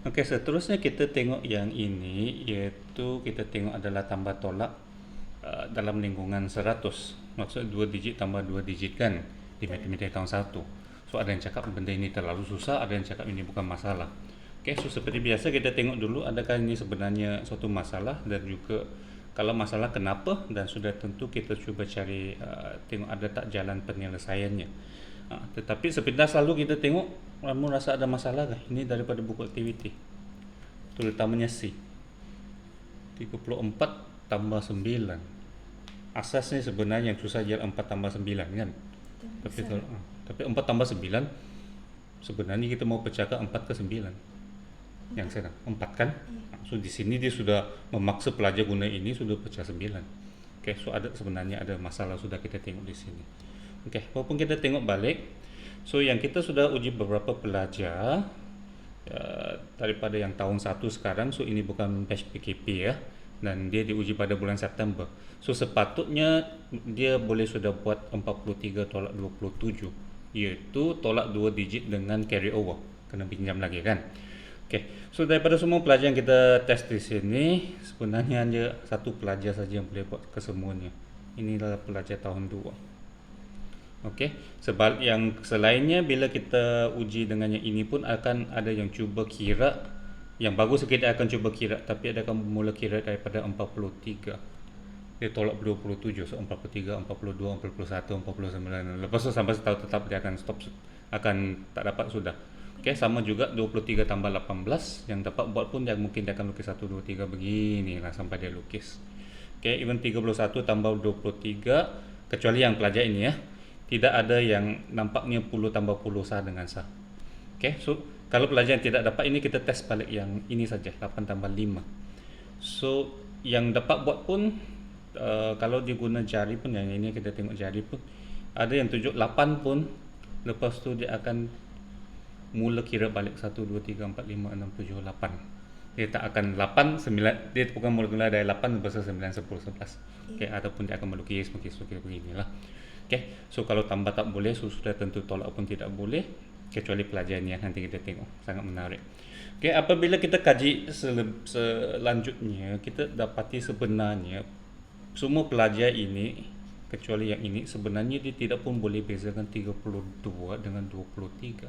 Okey, seterusnya kita tengok yang ini, iaitu kita tengok adalah tambah tolak dalam lingkungan 100. Maksud 2 digit tambah 2 digit kan di Betul. matematik tahun 1. So ada yang cakap benda ini terlalu susah, ada yang cakap ini bukan masalah. Okey, so seperti biasa kita tengok dulu adakah ini sebenarnya suatu masalah, dan juga kalau masalah kenapa, dan sudah tentu kita cuba cari tengok ada tak jalan penyelesaiannya. Tetapi sepintas selalu kita tengok, kamu rasa ada masalah kah ini daripada buku aktiviti, terutamanya C 34 tambah 9. Asasnya sebenarnya yang susah ialah 4 tambah 9 kan. Betul. Tapi Besar. tapi 4 tambah 9 sebenarnya kita mau pecahkan 4 ke 9. Yang 4. sana 4 kan. Iya. So di sini dia sudah memaksa pelajar guna ini sudah pecah 9. Okey, so ada sebenarnya ada masalah sudah kita tengok di sini. Okey, walaupun kita tengok balik, so yang kita sudah uji beberapa pelajar daripada yang tahun 1 sekarang, so ini bukan batch PKP ya, dan dia diuji pada bulan September. So sepatutnya dia boleh sudah buat 43 tolak 27, iaitu tolak 2 digit dengan carry over, kena pinjam lagi kan. Okey, so daripada semua pelajar yang kita test di sini, sebenarnya hanya satu pelajar saja yang boleh buat kesemuanya. Inilah pelajar tahun 2. Okey, sebab yang selainnya bila kita uji dengan yang ini pun akan ada yang cuba kira. Yang bagus kita akan cuba kira, tapi ada akan mula kira daripada 43. Dia tolak 27, so 43, 42, 41, 49. Lepas tu sampai setahun tetap dia akan stop, akan tak dapat sudah. Okey, sama juga 23 tambah 18, yang dapat buat pun dia mungkin dia akan lukis 1 2 3 beginilah sampai dia lukis. Okey, even 31 tambah 23, kecuali yang pelajar ini ya. Tidak ada yang nampaknya 10 tambah 10 sah dengan sah. Okey, so kalau pelajar yang tidak dapat ini kita test balik yang ini saja, 8 tambah 5. So yang dapat buat pun kalau dia guna jari pun, yang ini kita tengok jari pun ada yang tunjuk 8 pun, lepas tu dia akan mula kira balik 1 2 3 4 5 6 7 8. Dia tak akan 8 9, dia bukan mula dari 8 lepas tu 9 10 11. Okey, Iya. ataupun dia akan melukis beginilah. Okey, so kalau tambah tak boleh, so sudah tentu tolak pun tidak boleh, kecuali pelajaran yang nanti kita tengok, sangat menarik. Okey, apabila kita kaji selanjutnya, kita dapati sebenarnya semua pelajar ini, kecuali yang ini, sebenarnya dia tidak pun boleh bezakan 32 dengan 23.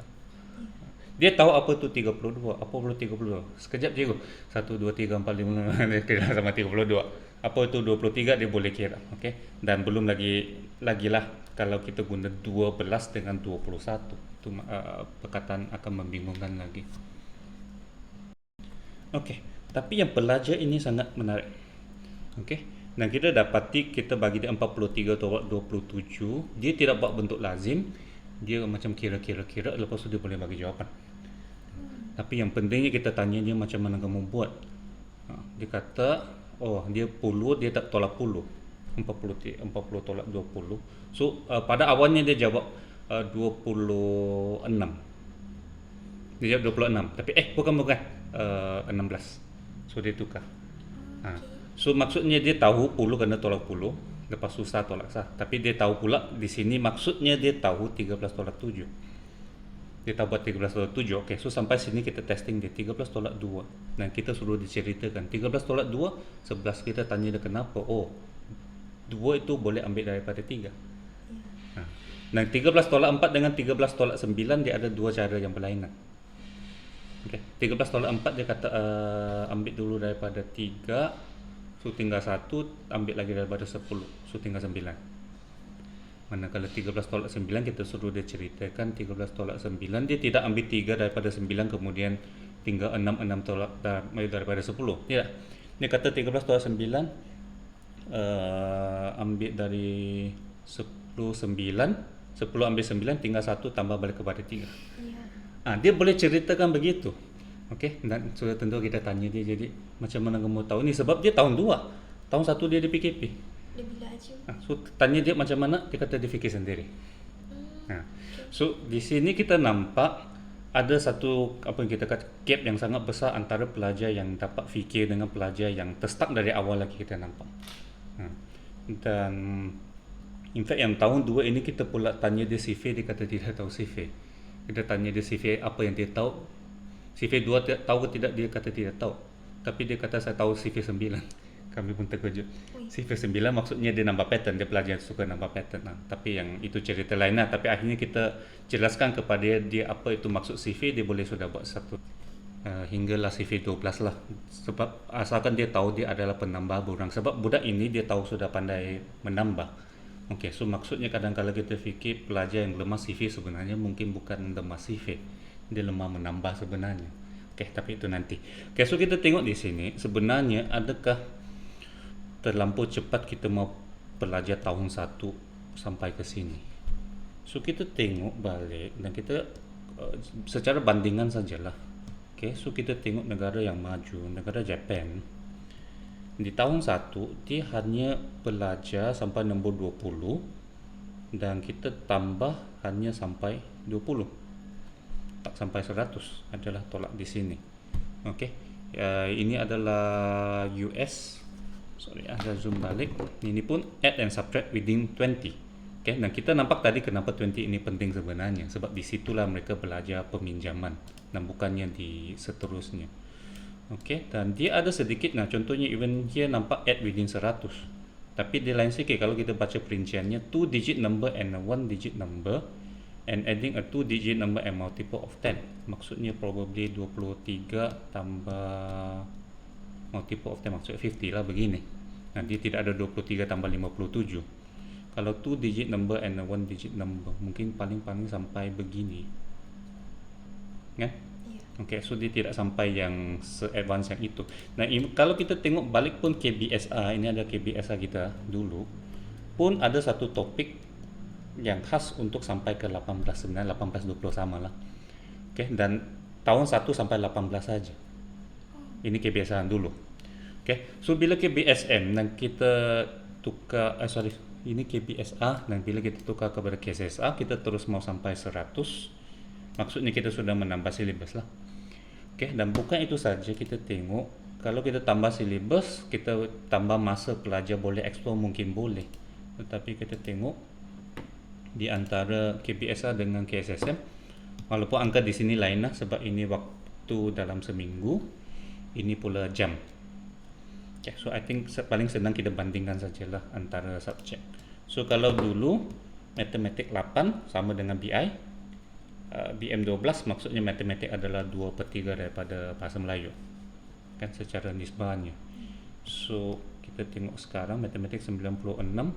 Iya. Dia tahu apa tu 32, apa perlu 32. Sekejap cikgu. 1 2 3 4 5 dia kira sama 32. Apa itu 23 dia boleh kira, okey. Dan belum lagilah kalau kita guna 12 dengan 21. Itu perkataan akan membingungkan lagi. Okey, tapi yang pelajar ini sangat menarik. Okey. Dan kita dapati kita bagi dia 43 atau 27, dia tidak buat bentuk lazim, dia macam kira-kira lepas tu dia boleh bagi jawapan. Tapi yang pentingnya kita tanya dia macam mana kamu buat. Dia kata, oh dia 10, dia tak tolak 10. 40 tolak 20. So pada awalnya dia jawab 26. Dia jawab 26. Tapi bukan 16. So dia tukar. Ha. Okey. So maksudnya dia tahu 10 kena tolak 10, lepas susah tolak sah. Tapi dia tahu pula di sini maksudnya dia tahu 13 tolak 7. Dia tahu buat 13 tolak 7. Okey, so sampai sini kita testing dia 13 tolak 2. Dan kita suruh diceritakan 13 tolak 2, 11 kita tanya dia kenapa. Oh, 2 itu boleh ambil daripada 3. Iya. Ha. Dan 13 tolak 4 dengan 13 tolak 9 dia ada dua cara yang berlainan. Okey, 13 tolak 4 dia kata ambil dulu daripada 3, so tinggal 1, ambil lagi daripada 10, so tinggal 9. Manakala 13 tolak 9 kita suruh dia ceritakan 13 tolak 9, dia tidak ambil 3 daripada 9 kemudian tinggal 6 tolak daripada 10. Tidak. Dia kata 13 tolak 9 ambil dari 10 9, 10 ambil 9 tinggal 1 tambah balik kepada 3. Iya. Dia boleh ceritakan begitu. Okey, dan sudah tentu kita tanya dia, jadi macam mana kamu tahu ni, sebab dia tahun 2. Tahun 1 dia di PKP. Dia bila aja. So tanya dia macam mana, dia kata dia fikir sendiri. Okey. So di sini kita nampak ada satu apa yang kita kata gap yang sangat besar antara pelajar yang dapat fikir dengan pelajar yang terstuck dari awal lagi kita nampak. Dan in fact yang tahun 2 ini kita pula tanya dia CV, dia kata dia tidak tahu CV. Kita tanya dia CV apa yang dia tahu, CV2 tahu ke tidak, dia kata tidak tahu. Tapi dia kata saya tahu CV9. Kami pun terkejut. Ui. CV9 maksudnya dia nambah pattern, dia pelajar suka nambah pattern. Nah, tapi yang itu cerita lain lah. Tapi akhirnya kita jelaskan kepada dia apa itu maksud CV, dia boleh sudah buat satu hinggalah CV12 lah. Sebab asalkan dia tahu dia adalah penambah borang. Sebab budak ini dia tahu sudah pandai menambah. Okey, so maksudnya kadang-kadang kita fikir pelajar yang lemah CV sebenarnya mungkin bukan lemah CV, dia lemah menambah sebenarnya. Okey, tapi itu nanti. Okey, so kita tengok di sini sebenarnya adakah terlampau cepat kita mau pelajar tahun 1 sampai ke sini. So kita tengok balik dan kita secara bandingan sajalah. Okey, so kita tengok negara yang maju, negara Japan. Di tahun 1 dia hanya pelajar sampai nombor 20 dan kita tambah hanya sampai 20. Tak sampai 100 adalah tolak di sini. Okey. Ini adalah US. Sorry, saya zoom balik. Ini pun add and subtract within 20. Okay, dan kita nampak tadi kenapa 20 ini penting sebenarnya. Sebab di situlah mereka belajar peminjaman dan bukannya di seterusnya. Okay, dan dia ada sedikit, nah contohnya even here nampak add within 100. Tapi dia lain sikit kalau kita baca perinciannya 2 digit number and a 1 digit number and adding a 2 digit number and multiple of 10. Maksudnya probably 23 tambah multiple of 10, maksudnya 50 lah begini. Nah, dia tidak ada 23 tambah 57. Kalau 2 digit number and a 1 digit number mungkin paling-paling sampai begini. Kan? Okay, so dia tidak sampai yang se-advance yang itu. Nah, kalau kita tengok balik pun KBSA, ini ada KBSA kita dulu, pun ada satu topik yang khas untuk sampai ke 18, sebenarnya 18-20 sama lah. Okay, dan tahun 1 sampai 18 saja. Ini KBSA dulu. Okay, so bila KBSM dan kita tukar, ini KBSA dan bila kita tukar kepada KSSA, kita terus mau sampai 100. Maksudnya kita sudah menambah silibus lah. Okay, dan bukan itu saja, kita tengok kalau kita tambah silibus, kita tambah masa pelajar boleh explore mungkin boleh. Tetapi kita tengok di antara KBSA dengan KSSM, walaupun angka di sini lain lah sebab ini waktu dalam seminggu, ini pula jam. Okay, so I think paling senang kita bandingkan sajalah antara subjek. So kalau dulu matematik 8 sama dengan BI, BM12 maksudnya matematik adalah 2/3 daripada bahasa Melayu kan secara nisbahnya. So kita tengok sekarang matematik 96,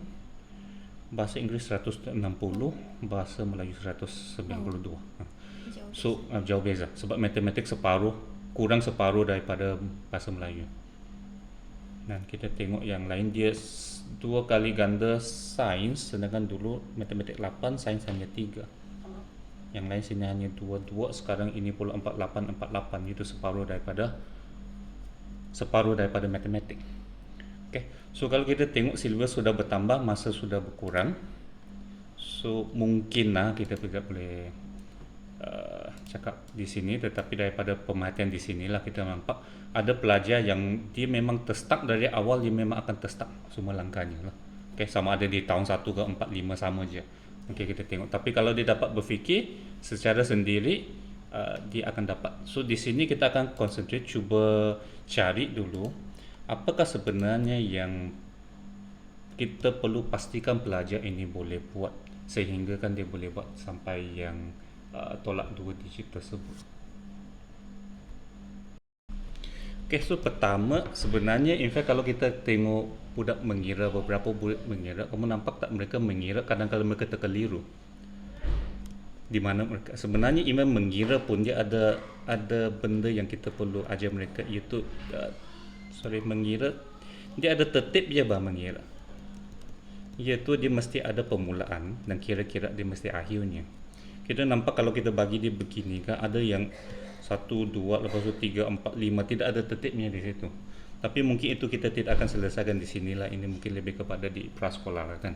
bahasa Inggeris 160, bahasa Melayu 192. So jauh beza sebab matematik kurang separuh daripada bahasa Melayu. Dan kita tengok yang lain, dia 2 kali ganda sains, sedangkan dulu matematik 8 sains hanya 3. Yang lain sini hanya 2, sekarang ini pula 48, itu separuh daripada matematik. Okay, so kalau kita tengok silibus sudah bertambah, masa sudah berkurang, so mungkin lah kita tidak boleh cakap di sini, tetapi daripada pemerhatian di sinilah kita nampak ada pelajar yang dia memang terstuck dari awal, dia memang akan terstuck semua langkahnya lah. Okay, sama ada di tahun 1 ke 4, 5 sama je. Okay, kita tengok. Tapi kalau dia dapat berfikir secara sendiri, dia akan dapat. So di sini kita akan concentrate, cuba cari dulu apakah sebenarnya yang kita perlu pastikan pelajar ini boleh buat sehingga kan dia boleh buat sampai yang tolak 2 digit tersebut. Okay, so pertama sebenarnya in fact kalau kita tengok budak mengira, beberapa budak mengira, kamu nampak tak mereka mengira kadang-kadang mereka terkeliru. Di mana mereka sebenarnya even mengira pun dia ada benda yang kita perlu ajar mereka, iaitu mengira dia ada tertib je bah mengira. Iaitu dia mesti ada permulaan dan kira-kira dia mesti akhirnya. Kita nampak kalau kita bagi dia begini kan, ada yang 1, 2, lepas tu 3, 4, 5, tidak ada tertibnya di situ. Tapi mungkin itu kita tidak akan selesaikan di sinilah, ini mungkin lebih kepada di prasekolah kan.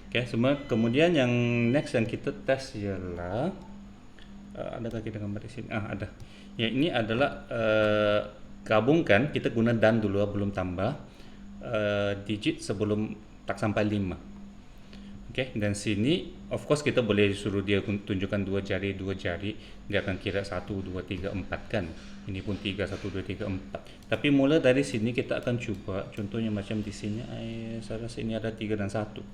Okay, semua. Kemudian yang next yang kita test ialah adakah kita gambar di sini? Ada. Ya, ini adalah gabungkan, kita guna dan dulu belum tambah digit sebelum tak sampai 5. Okay, dan sini of course kita boleh suruh dia tunjukkan dua jari, dia akan kira 1, 2, 3, 4 kan. Ini pun 3, 1, 2, 3, 4. Tapi mula dari sini kita akan cuba, contohnya macam di sini, saya rasa ini ada 3 dan 1.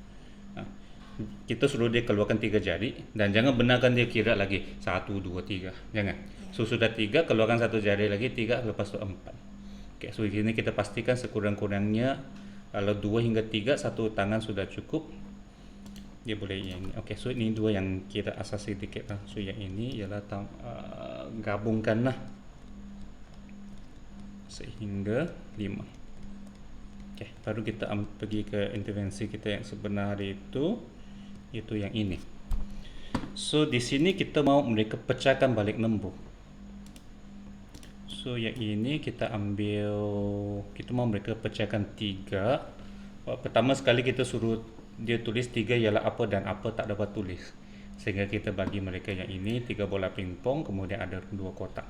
Kita suruh dia keluarkan 3 jari dan jangan benarkan dia kira lagi 1, 2, 3. Jangan. So sudah 3, keluarkan 1 jari lagi, 3, lepas tu 4. Okay, so di sini kita pastikan sekurang-kurangnya kalau 2 hingga 3, satu tangan sudah cukup. Dia boleh yang ini. Okay, so ini dua yang kira asas sedikit lah. So yang ini ialah gabungkanlah sehingga 5. Okay, baru kita pergi ke intervensi kita yang sebenar itu yang ini. So di sini kita mau mereka pecahkan balik nombor. So yang ini kita ambil, kita mau mereka pecahkan 3. Pertama sekali kita suruh dia tulis 3 ialah apa dan apa tak dapat tulis, sehingga kita bagi mereka yang ini 3 bola pingpong, kemudian ada 2 kotak.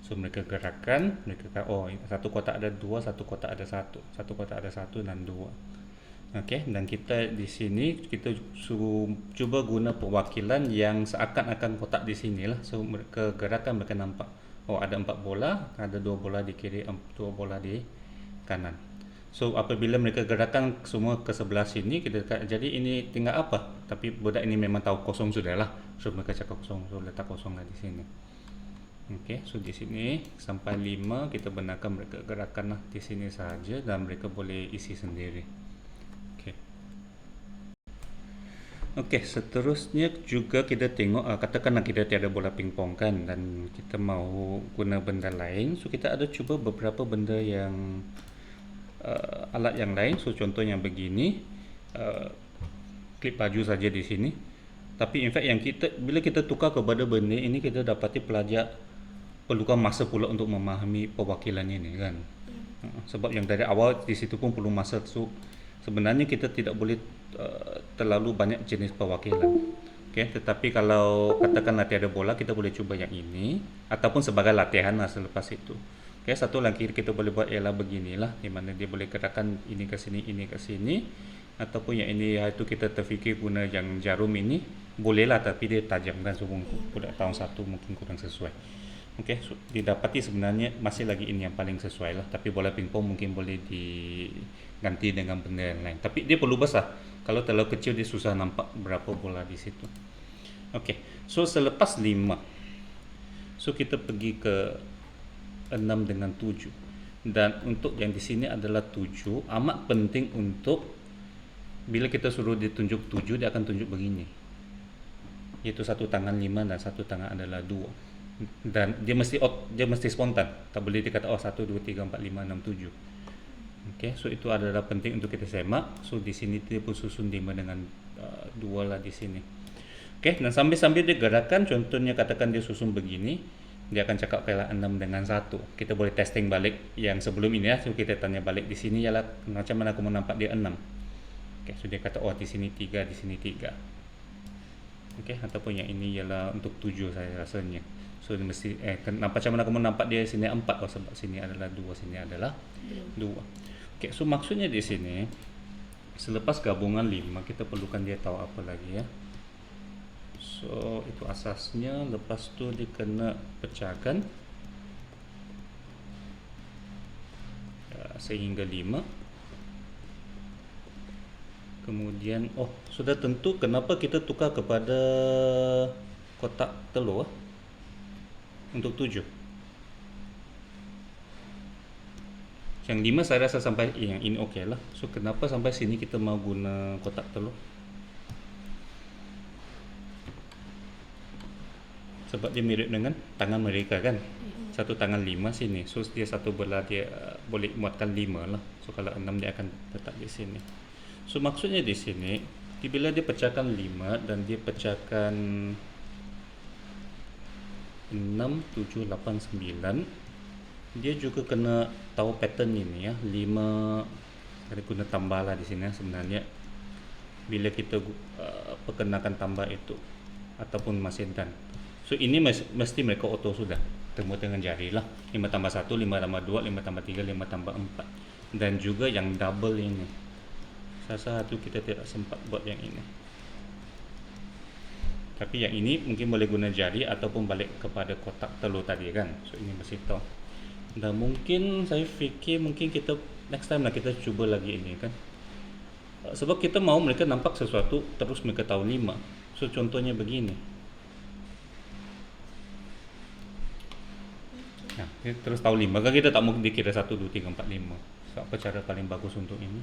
So mereka gerakkan, mereka kata oh satu kotak ada 2, satu kotak ada 1, satu kotak ada 1 dan 2. Okey, dan kita di sini kita suruh cuba guna perwakilan yang seakan-akan kotak di sinilah. So mereka gerakan, mereka nampak oh ada 4 bola, ada 2 bola di kiri, 2 bola di kanan. So apabila mereka gerakan semua ke sebelah sini, kita jadi ini tinggal apa? Tapi budak ini memang tahu kosong sudah lah. So mereka cakap kosong, so letak kosong lah di sini. Okey, so di sini sampai 5 kita benarkan mereka gerakanlah di sini saja dan mereka boleh isi sendiri. Okey. Okey, seterusnya juga kita tengok katakanlah kita tiada bola pingpong kan dan kita mau guna benda lain. So kita ada cuba beberapa benda yang alat yang lain. So contohnya begini, klip baju saja di sini. Tapi in fact yang bila kita tukar kepada benda ini, kita dapati pelajar perlukan masa pula untuk memahami perwakilan ini kan. Sebab yang dari awal di situ pun perlu masa. So sebenarnya kita tidak boleh terlalu banyak jenis perwakilan. Okay, tetapi kalau katakanlah tiada bola, kita boleh cuba yang ini ataupun sebagai latihan lah selepas itu. Okay, satu lagi kita boleh buat ialah beginilah, di mana dia boleh gerakan ini ke sini, ini ke sini, ataupun yang ini itu kita terfikir guna yang jarum ini bolehlah, tapi dia tajam kan, so budak tahun 1 mungkin kurang sesuai. Okay, so didapati sebenarnya masih lagi ini yang paling sesuai lah, tapi bola pingpong mungkin boleh diganti dengan benda yang lain, tapi dia perlu besar. Kalau terlalu kecil dia susah nampak berapa bola di situ. Okay, so selepas 5, so kita pergi ke 6 dengan 7. Dan untuk yang di sini adalah 7, amat penting untuk bila kita suruh dia tunjuk 7, dia akan tunjuk begini. Iaitu satu tangan 5 dan satu tangan adalah 2. Dan dia mesti spontan. Tak boleh dikata 1 2 3 4 5 6 7. Okey, so itu adalah penting untuk kita semak. So di sini dia pun susun 5 dengan 2 lah di sini. Okey, dan sambil-sambil dia gerakan, contohnya katakan dia susun begini, dia akan cakap kalah 6 dengan 1. Kita boleh testing balik yang sebelum ini ya. So kita tanya balik di sini ialah macam mana kamu nampak dia 6. Okey, so dia kata oh di sini 3, di sini 3. Okey, ataupun yang ini ialah untuk 7 saya rasanya. So dia mesti macam mana kamu nampak dia sini 4, oh sebab sini adalah 2, sini adalah 2. Okey, so maksudnya di sini selepas gabungan 5 kita perlukan dia tahu apa lagi ya. So itu asasnya. Lepas tu dia kena pecahkan sehingga 5. Kemudian sudah tentu kenapa kita tukar kepada kotak telur untuk 7. Yang 5 saya rasa sampai yang ini okey lah. So kenapa sampai sini kita mau guna kotak telur? Sebab dia mirip dengan tangan mereka kan. Satu tangan 5 sini. So dia satu bola dia boleh muatkan 5 lah. So kalau 6 dia akan tetap di sini. So maksudnya di sini bila dia pecahkan 5 dan dia pecahkan 6, 7, 8, 9, dia juga kena tahu pattern ini ya. 5 kita guna tambah lah di sini sebenarnya. Bila kita perkenakan tambah itu ataupun masih dan. So ini mesti mereka auto sudah temu dengan jari lah. 5 tambah 1, 5 tambah 2, 5 tambah 3, 5 tambah 4. Dan juga yang double ini. Saya rasa kita tidak sempat buat yang ini. Tapi yang ini mungkin boleh guna jari ataupun balik kepada kotak telur tadi kan. So ini mesti tahu. Dan mungkin saya fikir mungkin kita next time lah kita cuba lagi ini kan. Sebab kita mau mereka nampak sesuatu terus mereka tahu 5. So contohnya begini. Nah, dia terus tahu 5. Kan kita tak mau dikira 1, 2, 3, 4, 5. So apa cara paling bagus untuk ini?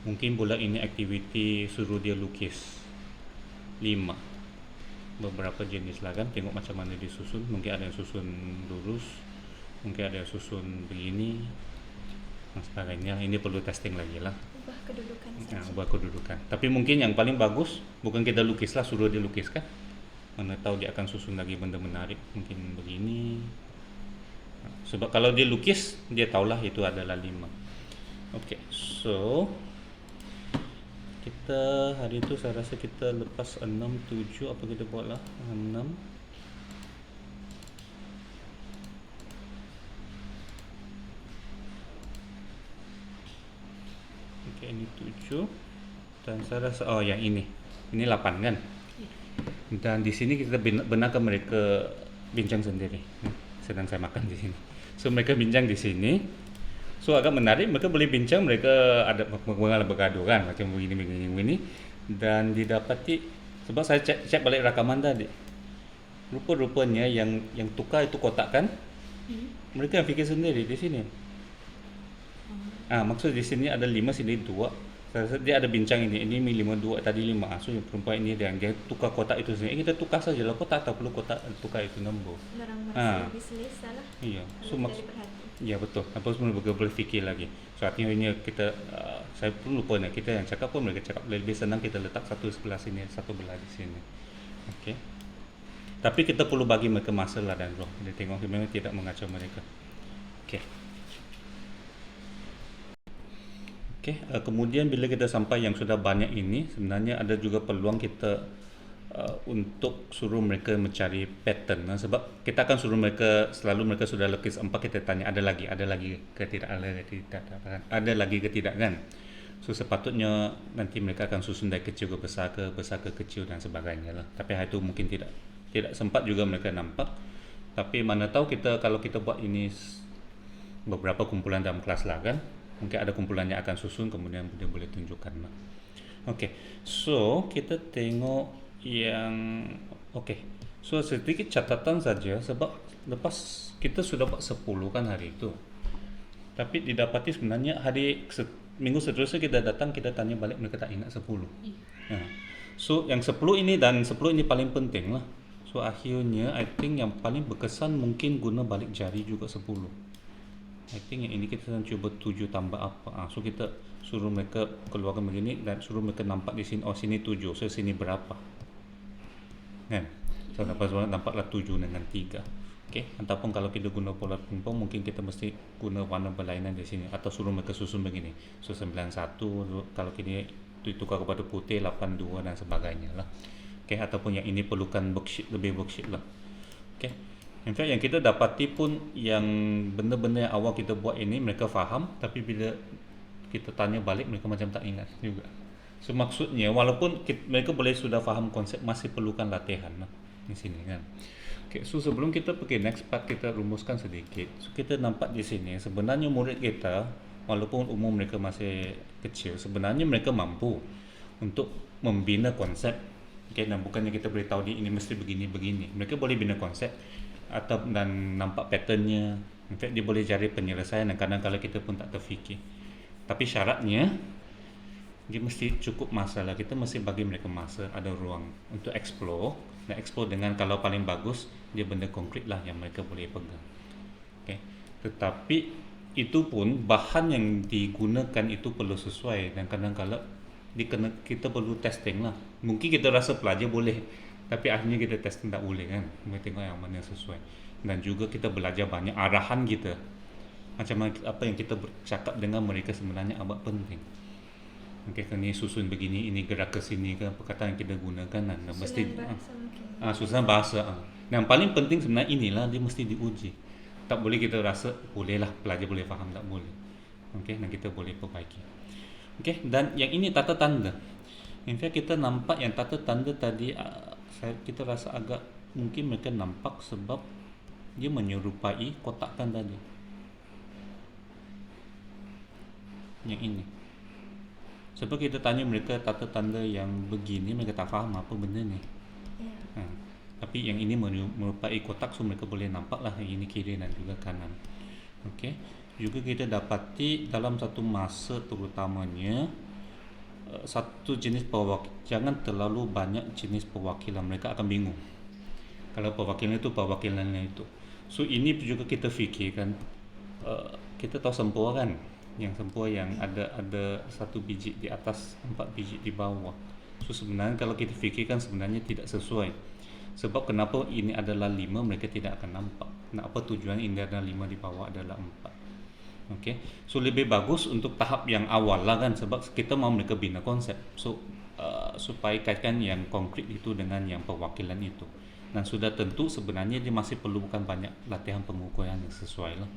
Mungkin pula ini aktiviti suruh dia lukis 5 beberapa jenis lah kan, tengok macam mana disusun. Mungkin ada yang susun lurus, mungkin ada yang susun begini dan sebagainya. Ini perlu testing lagi lah. Ubah kedudukan saja. Ubah kedudukan. Tapi mungkin yang paling bagus bukan kita lukis lah, suruh dia lukis kan. Mana tahu dia akan susun lagi benda menarik. Mungkin begini. Sebab kalau dia lukis, dia tahulah itu adalah 5. Okay, so kita hari itu saya rasa kita lepas 6, 7 apa kita buat lah 6. Okay, ini 7 dan saya rasa yang ini 8 kan. Dan di sini kita benarkan mereka bincang sendiri. Sedang saya makan di sini. So mereka bincang di sini. So agak menarik, mereka boleh bincang, mereka ada mengalami bergaduh kan, macam begini. Dan didapati, sebab saya cek balik rakaman tadi, rupa-rupanya yang tukar itu kotak kan, mereka yang fikir sendiri di sini. Maksud di sini ada 5, sini 2. Saya rasa dia ada bincang ini 5, 2, tadi 5. So yang perempuan ini dia tukar kotak itu sendiri. Kita tukar sajalah kotak, tak perlu kotak tukar itu nombor. Orang merasa lebih selesa lah. Iya. So ya betul. Apa semua boleh fikir lagi. So artinya ini kita saya pun lupa nak kita yang cakap pun mereka cakap lebih senang kita letak satu sebelah sini, satu belah di sini. Okey. Tapi kita perlu bagi mereka masa lah dan roh. Dia tengok memang tidak mengacau mereka. Okey. Kemudian bila kita sampai yang sudah banyak ini, sebenarnya ada juga peluang kita untuk suruh mereka mencari pattern. Sebab kita akan suruh mereka, selalu mereka sudah lukis 4, kita tanya ada lagi ke tidak, ada lagi ke tidak kan. So sepatutnya nanti mereka akan susun dari kecil ke besar ke kecil dan sebagainya lah. Tapi hari itu mungkin tidak sempat juga mereka nampak. Tapi mana tahu kalau kita buat ini beberapa kumpulan dalam kelas lah kan, mungkin ada kumpulan yang akan susun, kemudian dia boleh tunjukkan lah. Okay, so kita tengok yang so sedikit catatan saja, sebab lepas kita sudah buat 10 kan hari itu, tapi didapati sebenarnya minggu seterusnya kita datang, kita tanya balik, mereka tak ingat 10. So yang 10 ini dan 10 ini paling penting lah. So akhirnya I think yang paling berkesan mungkin guna balik jari juga 10. I think yang ini kita cuba 7 tambah apa. So kita suruh mereka keluarkan begini dan suruh mereka nampak di sini, sini 7, so sini berapa kan. So nampaklah 7 dengan 3. Okay. Ataupun kalau kita guna pola pingpong, mungkin kita mesti guna warna berlainan di sini, atau suruh mereka susun begini. So 91, kalau kini tukar kepada putih 82 dan sebagainya lah. Okay. Ataupun yang ini perlukan lebih worksheet lah. Okay. In fact yang kita dapati pun yang benda-benda yang awal kita buat ini mereka faham, tapi bila kita tanya balik mereka macam tak ingat juga. So maksudnya walaupun mereka boleh sudah faham konsep, masih perlukan latihan lah di sini kan. Okay, so sebelum kita pergi next part, kita rumuskan sedikit. So kita nampak di sini sebenarnya murid kita walaupun umur mereka masih kecil, sebenarnya mereka mampu untuk membina konsep. Okay, dan bukannya kita beritahu dia ini mesti begini. Mereka boleh bina konsep dan nampak patternnya. In fact dia boleh cari penyelesaian, dan kadang-kadang kita pun tak terfikir. Tapi syaratnya dia mesti cukup masa lah. Kita mesti bagi mereka masa, ada ruang untuk explore. Dan explore dengan, kalau paling bagus dia benda konkret lah yang mereka boleh pegang. Okay. Tetapi itu pun bahan yang digunakan itu perlu sesuai, dan kadang-kadang kita perlu testing lah. Mungkin kita rasa pelajar boleh, tapi akhirnya kita testing tak boleh kan. Kita tengok yang mana sesuai. Dan juga kita belajar banyak arahan kita, macam apa yang kita bercakap dengan mereka sebenarnya amat penting. Okay, ini susun begini, ini gerak ke sini kan, perkataan yang kita gunakan dan mesti susunan bahasa. Yang paling penting sebenarnya inilah, dia mesti diuji. Tak boleh kita rasa bolehlah pelajar boleh faham, tak boleh. Okay, dan kita boleh perbaiki. Okay, dan yang ini tata tanda. In fact kita nampak yang tata tanda tadi kita rasa agak mungkin mereka nampak sebab dia menyerupai kotakan tadi. Yang ini. Sebab kita tanya mereka tata tanda yang begini, mereka tak faham apa benda ni. Ya. Tapi yang ini merupai kotak, so mereka boleh nampak lah yang ini kiri dan juga kanan. Okey. Juga kita dapati dalam satu masa terutamanya satu jenis jangan terlalu banyak jenis perwakilan, mereka akan bingung. Kalau perwakilan itu perwakilannya itu. So ini juga kita fikirkan, kita tahu sempua kan, yang sempua yang ada satu biji di atas, 4 biji di bawah. So sebenarnya kalau kita fikirkan sebenarnya tidak sesuai. Sebab kenapa ini adalah 5 mereka tidak akan nampak. Nah, apa tujuan ini adalah 5 di bawah adalah 4. Okey. So lebih bagus untuk tahap yang awal lah kan, sebab kita mau mereka bina konsep. So supaya kaitkan yang konkret itu dengan yang perwakilan itu. Dan sudah tentu sebenarnya dia masih perlu bukan banyak latihan pengukuran yang sesuai lah.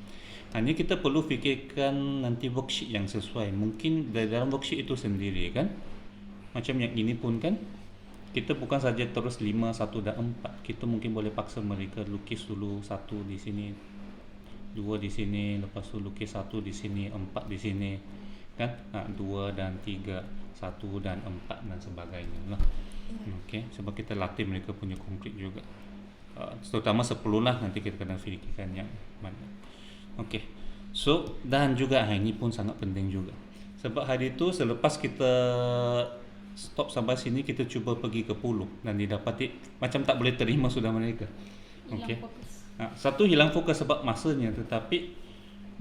Hanya kita perlu fikirkan nanti worksheet yang sesuai. Mungkin dari dalam worksheet itu sendiri kan, macam yang ini pun kan, kita bukan saja terus 5, 1 dan 4. Kita mungkin boleh paksa mereka lukis dulu 1 di sini, 2 di sini, lepas tu lukis 1 di sini, 4 di sini kan, 2 dan 3, 1 dan 4 dan sebagainya lah. Okey, sebab kita latih mereka punya konkret juga, terutama 10 lah, nanti kita kena fikirkan yang mana. Okey, so dan juga ini pun sangat penting juga, sebab hari itu selepas kita stop sampai sini, kita cuba pergi ke pulau dan didapati macam tak boleh terima sudah mereka. Okey, satu hilang fokus sebab masanya, tetapi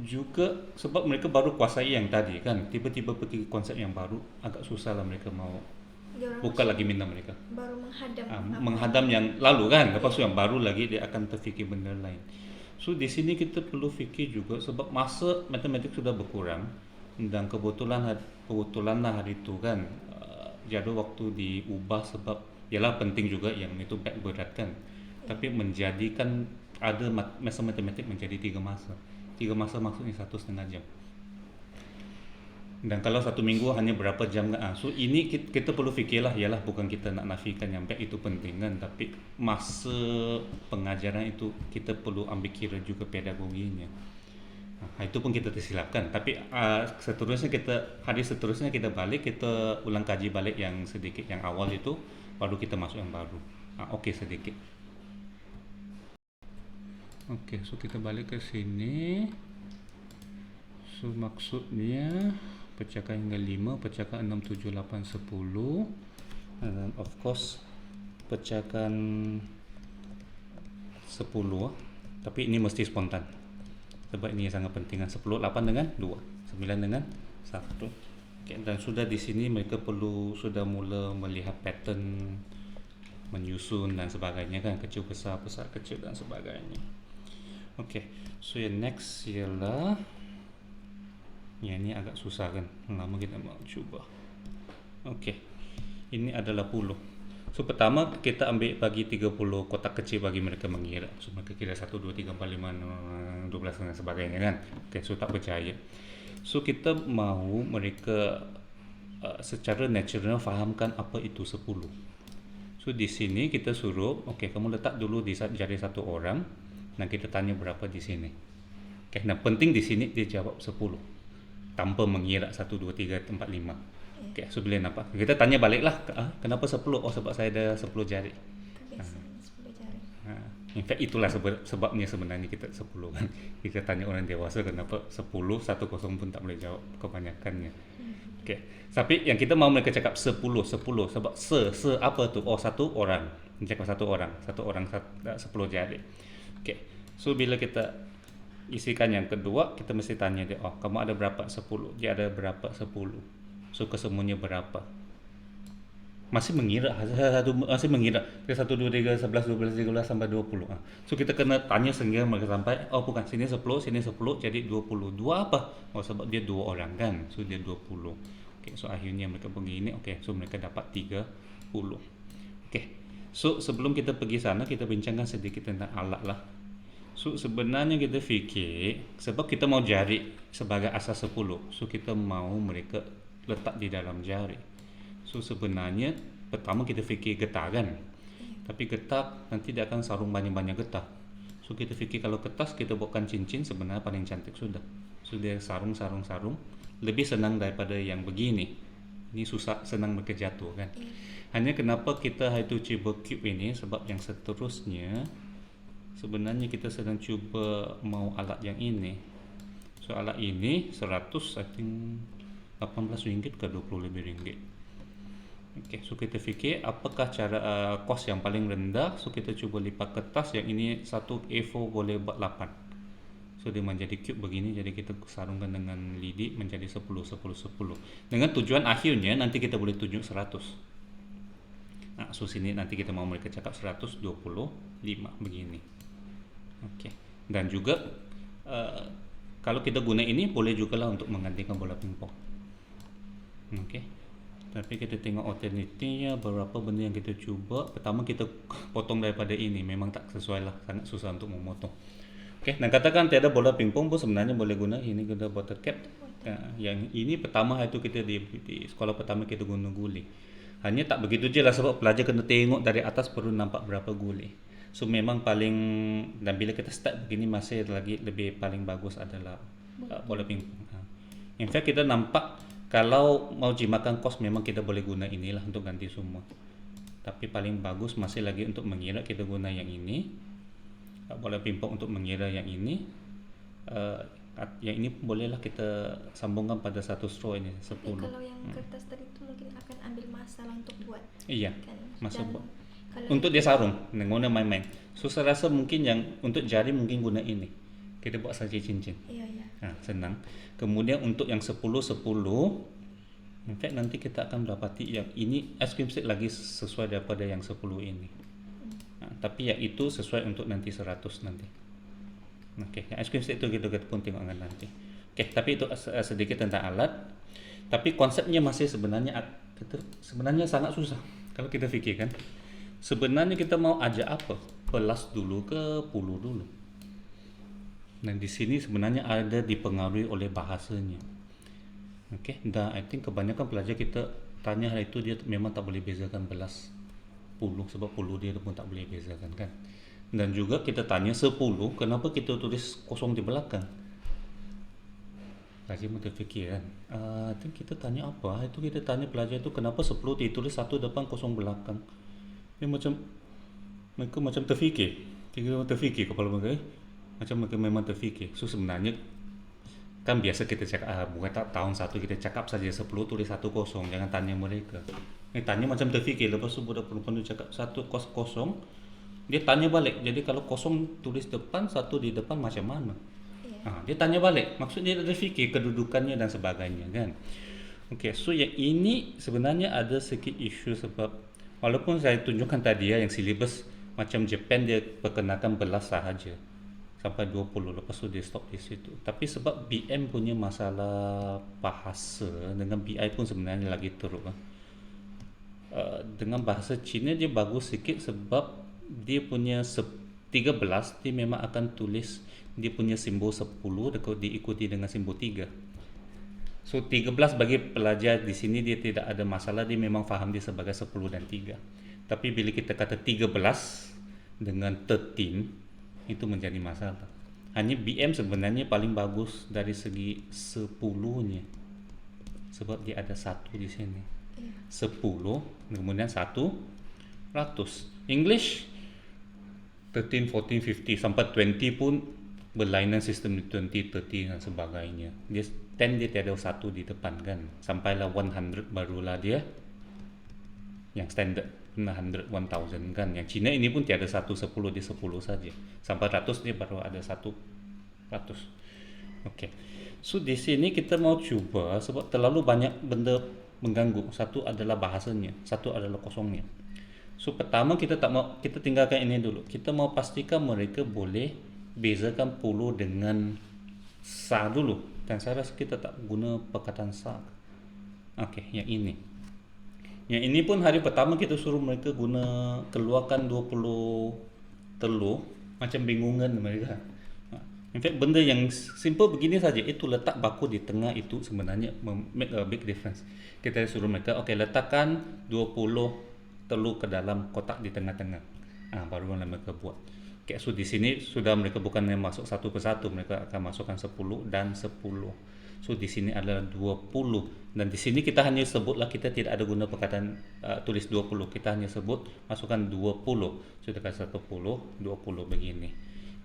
juga sebab mereka baru kuasai yang tadi kan, tiba-tiba pergi ke konsep yang baru, agak susah lah mereka mau buka lagi minda mereka. Baru menghadam. Menghadam yang lalu kan, lepas tu yang baru lagi dia akan terfikir benda lain. So di sini kita perlu fikir juga sebab masa matematik sudah berkurang, dan kebetulan lah hari itu kan, jadual waktu diubah sebab ialah penting juga yang itu back berat kan. Tapi menjadikan ada masa matematik menjadi 3 masa. 3 masa maksudnya 1,5 jam. Dan kalau 1 minggu hanya berapa jam kan. So ini kita perlu fikirlah, ialah bukan kita nak nafikan yang back itu penting kan, tapi masa pengajaran itu kita perlu ambil kira juga pedagoginya. Itu pun kita tersilapkan, tapi hari seterusnya kita balik, kita ulang kaji balik yang sedikit yang awal itu, baru kita masuk yang baru. Okey sedikit. Okey, so kita balik ke sini. So maksudnya pecahkan hingga 5, pecahkan 6, 7, 8, 10, dan of course pecahkan 10, tapi ini mesti spontan sebab ini sangat penting. 10, 8 dengan 2, 9 dengan 1. Okay, dan sudah di sini mereka sudah mula melihat pattern menyusun dan sebagainya kan, kecil besar, besar kecil dan sebagainya. Okay, so yang next ialah yang ini agak susah kan, lama kita mau cuba. Okey, ini adalah puluh. So pertama kita ambil bagi 30 kotak kecil bagi mereka mengira. So mereka kira 1, 2, 3, 4, 5, 6, 12 dan sebagainya kan. Okey, so tak percaya. So kita mahu mereka secara natural fahamkan apa itu 10. So di sini kita suruh, okey kamu letak dulu di jari satu orang dan kita tanya berapa di sini. Okey, nah penting di sini dia jawab 10. Tanpa mengira 1, 2, 3, 4, 5. Okay, so bila nampak, kita tanya baliklah, kenapa 10? Oh sebab saya ada 10 jari. Kebiasaan 10 jari. In fact itulah sebabnya sebenarnya kita 10 kan. Kita tanya orang dewasa kenapa 10, 10 pun tak boleh jawab kebanyakannya. Okay. Tapi yang kita mau mereka cakap 10 sebab apa tu? Oh satu orang. Cakap satu orang 10 jari. Okay. So bila kita isikan yang kedua, kita mesti tanya dia, oh kamu ada berapa 10? Dia ada berapa 10? So kesemuanya berapa? Masih mengira, masih mengira. 1, 2, 3, 11, 12, 13 sampai 20. So kita kena tanya sehingga mereka sampai, oh bukan, sini 10, jadi 20. Dua apa? Oh sebab dia 2 orang kan, so dia 20. Okay, so akhirnya mereka begini, okay, so mereka dapat 30. Okay, so sebelum kita pergi sana, kita bincangkan sedikit tentang alat lah. So sebenarnya kita fikir, sebab kita mau jari sebagai asas 10, so kita mau mereka letak di dalam jari. So sebenarnya pertama kita fikir getah kan, Tapi getah nanti dia akan sarung banyak-banyak getah. So kita fikir kalau kertas kita buatkan cincin sebenarnya paling cantik sudah. So dia sarung, lebih senang daripada yang begini. Ini susah, senang mereka jatuh kan. Iya. Hanya kenapa kita itu cuba cube ini sebab yang seterusnya sebenarnya kita sedang cuba mau alat yang ini. So alat ini 100 I think 18 ringgit ke 20 lebih ringgit. Okey, so kita fikir apakah cara kos yang paling rendah. So kita cuba lipat kertas yang ini satu A4 boleh buat 8. So dia menjadi cube begini, jadi kita sarungkan dengan lidi menjadi 10 10 10. Dengan tujuan akhirnya nanti kita boleh tunjuk 100. Nah, so sini nanti kita mau mereka cakap 125 begini. Okey. Dan juga kalau kita guna ini boleh jugalah untuk menggantikan bola pingpong. Okey. Tapi kita tengok alternatifnya beberapa benda yang kita cuba. Pertama kita potong daripada ini, memang tak sesuai lah, sangat susah untuk memotong. Okey, dan katakan tiada bola pingpong pun sebenarnya boleh guna ini guna bottle cap. Yang ini pertama itu kita di sekolah pertama kita guna guli. Hanya tak begitu je lah sebab pelajar kena tengok dari atas perlu nampak berapa guli. So memang paling, dan bila kita start begini masih lagi lebih paling bagus adalah bola pingpong. In fact kita nampak kalau mau jimatkan kos memang kita boleh guna inilah untuk ganti semua. Tapi paling bagus masih lagi untuk mengira kita guna yang ini. Bola pingpong untuk mengira yang ini. Yang ini bolehlah kita sambungkan pada satu straw ini 10. Tapi kalau yang kertas tadi itu mungkin akan ambil masalah untuk buat. Iya, Kan? masa Dan buat. kalau Untuk dia sarung, guna main-main. So saya rasa mungkin yang untuk jari mungkin guna ini. Kita buat saja cincin. iya iya. Senang. Kemudian untuk yang 10 10, in fact nanti kita akan mendapati yang ini ice cream stick lagi sesuai daripada yang 10 ini. Tapi yang itu sesuai untuk nanti 100 nanti. Okey, yang ice cream stick itu kita pun tengokkan nanti. Okey, tapi itu sedikit tentang alat. Tapi konsepnya masih sebenarnya sangat susah. Kalau kita fikirkan, sebenarnya kita mau ajak apa? Pelas dulu ke puluh dulu. Dan di sini sebenarnya ada dipengaruhi oleh bahasanya. Okey, dan I think kebanyakan pelajar kita tanya hari itu dia memang tak boleh bezakan belas puluh sebab puluh dia pun tak boleh bezakan kan. Dan juga kita tanya 10, kenapa kita tulis kosong di belakang? Pelajar pun terfikir kan. I think kita tanya apa? Itu kita tanya pelajar itu kenapa 10 ditulis satu depan kosong belakang. Dia mereka macam terfikir. Kepala mereka macam mereka memang terfikir. So sebenarnya kan biasa kita cakap bukan tak tahun satu kita cakap saja 10 tulis satu kosong, jangan tanya mereka. Tanya macam terfikir, lepas tu budak perempuan tu cakap satu kosong, dia tanya balik. Jadi kalau kosong tulis depan, satu di depan macam mana? Iya. Dia tanya balik, maksudnya dia terfikir kedudukannya dan sebagainya kan. Okey, so yang ini sebenarnya ada sedikit isu sebab walaupun saya tunjukkan tadi yang silibus macam Japan dia perkenalkan belas sahaja sampai 20, lepas tu dia stop di situ. Tapi sebab BM punya masalah bahasa dengan BI pun sebenarnya lagi teruk. Dengan bahasa Cina dia bagus sikit sebab dia punya 13 dia memang akan tulis dia punya simbol 10 diikuti dengan simbol 3. So 13 bagi pelajar di sini dia tidak ada masalah, dia memang faham dia sebagai 10 dan 3. Tapi bila kita kata 13 dengan 13 itu menjadi masalah. Hanya BM sebenarnya paling bagus dari segi 10-nya. Sebab dia ada 1 di sini. 10 kemudian 1 ratus. English 13, 14, 50 sampai 20 pun berlainan sistem 20, 30 dan sebagainya. Dia 10 dia tiada 1 di depan kan. Sampailah 100 barulah dia yang standard 100, 1000 kan. Yang Cina ini pun tiada 1, 10 dia 10 saja. Sampai 100 dia baru ada 1 ratus. Okey. So di sini kita mau cuba sebab terlalu banyak benda mengganggu. Satu adalah bahasanya, satu adalah kosongnya. So pertama kita tinggalkan ini dulu. Kita mau pastikan mereka boleh bezakan puluh dengan sa dulu. Dan saya rasa kita tak guna perkataan sa. Okey, yang ini. Yang ini pun hari pertama kita suruh mereka keluarkan 20 telur, macam bingungan mereka. In fact benda yang simple begini saja, itu letak baku di tengah itu sebenarnya make a big difference. Kita suruh mereka, okey letakkan 20 telur ke dalam kotak di tengah-tengah. Baru mereka buat. Okay, so di sini sudah mereka bukan masuk satu persatu, mereka akan masukkan 10 dan 10. So di sini adalah 20 dan di sini kita hanya sebutlah, kita tidak ada guna perkataan tulis 20. Kita hanya sebut masukkan 20. So dekat 10, 20 begini.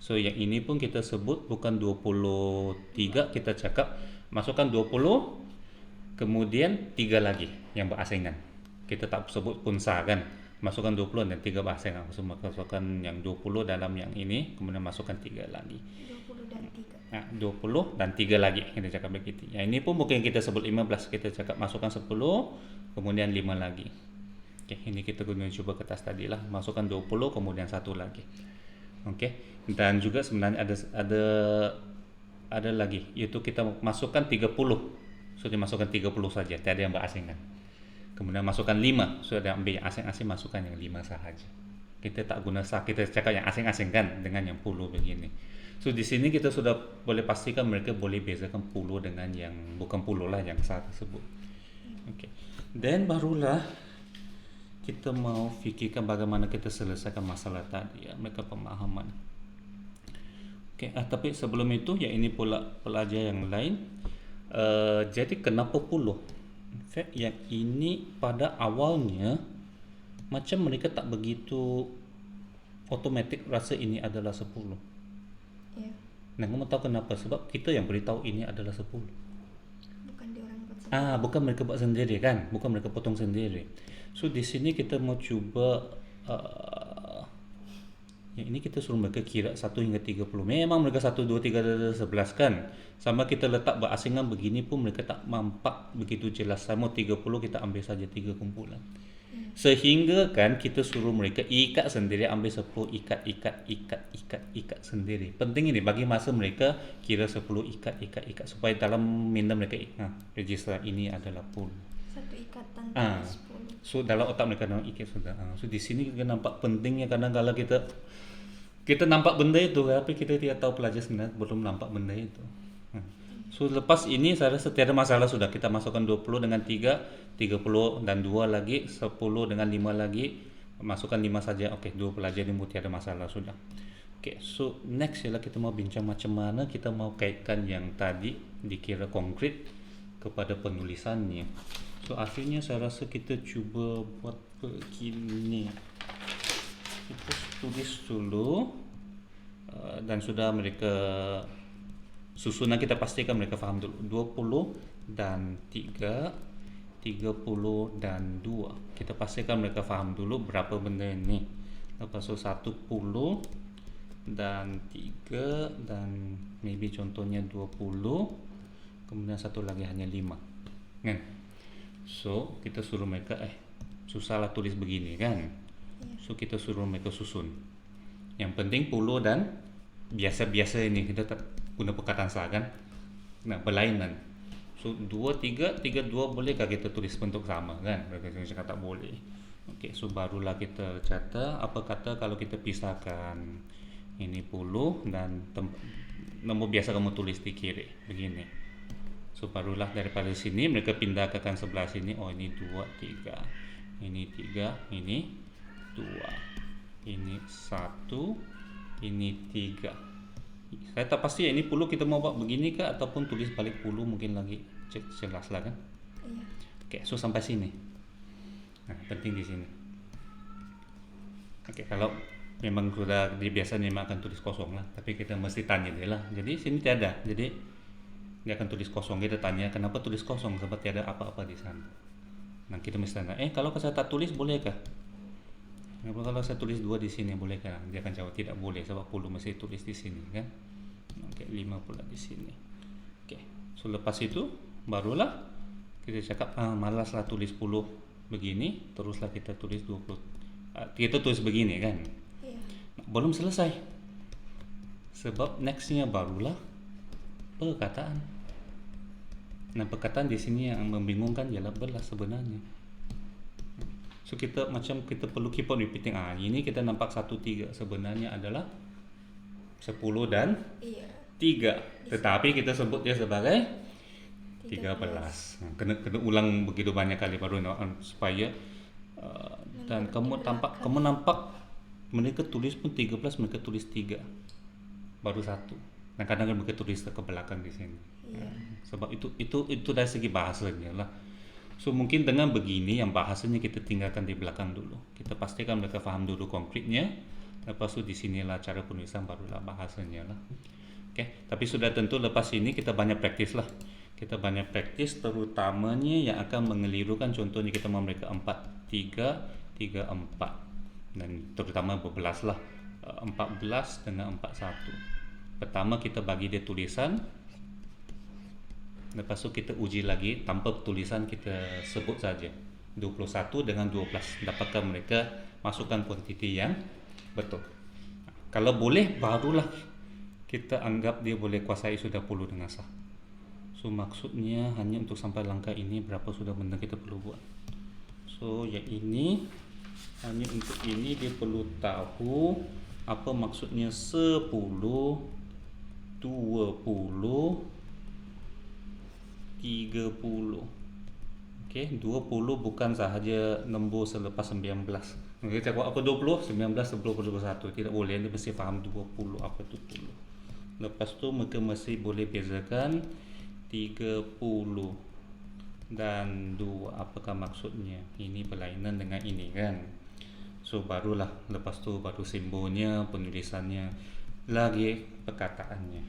So yang ini pun kita sebut bukan 23, kita cakap masukkan 20 kemudian 3 lagi yang berasingan. Kita tak sebut punsa kan. Masukkan 20 dan 3 berasingan. So masukkan yang 20 dalam yang ini, kemudian masukkan 3 lagi. 20 dan 3. 20 dan 3 lagi kita cakap begitu. Yang ini pun mungkin kita sebut 15, kita cakap masukkan 10 kemudian 5 lagi. Okey, ini kita guna cuba kertas tadi lah, masukkan 20 kemudian 1 lagi. Okey. Dan juga sebenarnya ada lagi, iaitu kita masukkan 30. So dimasukkan 30 saja, tiada yang berasingan. Kemudian masukkan 5, so ada ambil yang asing-asing, masukkan yang 5 sahaja. Kita tak guna kita cakap yang asing-asing kan dengan yang puluh begini. So di sini kita sudah boleh pastikan mereka boleh bezakan puluh dengan yang bukan puluh lah yang saya tersebut. Okay. Dan barulah kita mau fikirkan bagaimana kita selesaikan masalah tadi ya, mereka pemahaman. Okay, tapi sebelum itu yang ini pula pelajar yang lain. Jadi kenapa puluh? In fact yang ini pada awalnya macam mereka tak begitu otomatik rasa ini adalah 10. Ya. Nah, kamu tahu kenapa? Sebab kita yang beritahu ini adalah 10. Bukan dia orang buat sendiri. Bukan mereka buat sendiri kan? Bukan mereka potong sendiri. So di sini kita mau cuba yang ini kita suruh mereka kira 1 hingga 30. Memang mereka 1, 2, 3, 11 kan. Sama kita letak berasingan begini pun mereka tak nampak begitu jelas. Sama 30 kita ambil saja 3 kumpulan. Sehingga kan kita suruh mereka ikat sendiri, ambil 10 ikat sendiri. Penting ini bagi masa mereka kira 10 ikat supaya dalam minda mereka register ini adalah puluh. Satu ikatan 10. So dalam otak mereka ikat sudah. So di sini kita nampak pentingnya, kadang kala kita nampak benda itu tapi kita tidak tahu pelajar sebenarnya belum nampak benda itu. So lepas ini saya rasa tiada masalah, sudah kita masukkan 20 dengan 3, 30 dan 2 lagi, 10 dengan 5 lagi, masukkan 5 saja. Okey, 2 pelajar ini tiada masalah sudah. Okey, so next ialah kita mau bincang macam mana kita mau kaitkan yang tadi dikira konkret kepada penulisannya. So akhirnya saya rasa kita cuba buat begini. Kita tulis dulu dan sudah mereka susunan kita pastikan mereka faham dulu. 20 dan 3, 30 dan 2. Kita pastikan mereka faham dulu berapa benda ini. Lepas itu 10 dan 3 dan maybe contohnya 20. Kemudian satu lagi hanya 5. Kan? So kita suruh mereka susahlah tulis begini kan. So kita suruh mereka susun. Yang penting puluh dan biasa-biasa ini kita tak guna perkataan sah kan. Nah, berlainan. So 2, 3, 3, 2 bolehkah kita tulis bentuk sama kan? Mereka cakap tak boleh. Okey, so barulah kita catat apa kata kalau kita pisahkan ini puluh dan nombor biasa kamu tulis di kiri begini. So barulah daripada sini mereka pindahkan sebelah sini. Oh ini 2, 3. Ini 3, ini 2, ini 1, ini 3. Saya tak pasti ini puluh kita mau buat begini ke ataupun tulis balik puluh, mungkin lagi jelas lah kan. Iya. Okey, so sampai sini. Nah, penting di sini. Okey, kalau memang sudah biasa memang akan tulis kosong lah, tapi kita mesti tanya dia lah. Jadi sini tiada. Jadi dia akan tulis kosong. Kita tanya kenapa tulis kosong, sebab tiada apa-apa di sana. Nah, kita mesti tanya, kalau saya tak tulis bolehkah? Kalau saya tulis 2 di sini bolehkah? Dia akan jawab tidak boleh sebab puluh mesti tulis di sini kan. Okey, 5 pula di sini. Okey. So lepas itu barulah kita cakap malaslah tulis 10 begini, teruslah kita tulis 20. Kita tulis begini kan. Iya. Belum selesai. Sebab nextnya barulah perkataan. Nah, perkataan di sini yang membingungkan ialah belas sebenarnya. So kita perlu keep on repeating. Ini kita nampak 1, 3 sebenarnya adalah 10 dan 3. Tetapi kita sebut dia sebagai 13. Kena ulang begitu banyak kali baru supaya dan kamu nampak Mereka tulis pun 13, mereka tulis 3, baru 1. Dan kadang mereka tulis ke belakang di sini. Iya. Sebab itu dari segi bahasanya lah. So mungkin dengan begini yang bahasanya kita tinggalkan di belakang dulu. Kita pastikan mereka faham dulu konkretnya. Lepas itu di sinilah cara penulisan, barulah bahasanya lah. Oke, tapi sudah tentu lepas ini kita banyak praktis lah. Kita banyak praktis terutamanya yang akan mengelirukan, contohnya kita memberikan 4, 3, 3, 4. Dan terutama berbelas lah, 14 dengan 41. Pertama kita bagi dia tulisan, lepas tu kita uji lagi tanpa tulisan, kita sebut saja 21 dengan 12. Dapatkah mereka masukkan kuantiti yang betul? Kalau boleh, barulah kita anggap dia boleh kuasai sudah puluh dengan sah. So maksudnya hanya untuk sampai langkah ini berapa sudah benda kita perlu buat. So yang ini hanya untuk ini dia perlu tahu apa maksudnya 10, 20, 30. Okey, 20 bukan sahaja nombor selepas 19. Kita cakap apa 20, 19, 10, 21. Tidak boleh, dia mesti faham 20 apa itu 10. Lepas tu mereka mesti boleh bezakan 30 dan 2 apakah maksudnya. Ini berlainan dengan ini kan. So barulah lepas tu baru simbolnya, penulisannya, lagi perkataannya.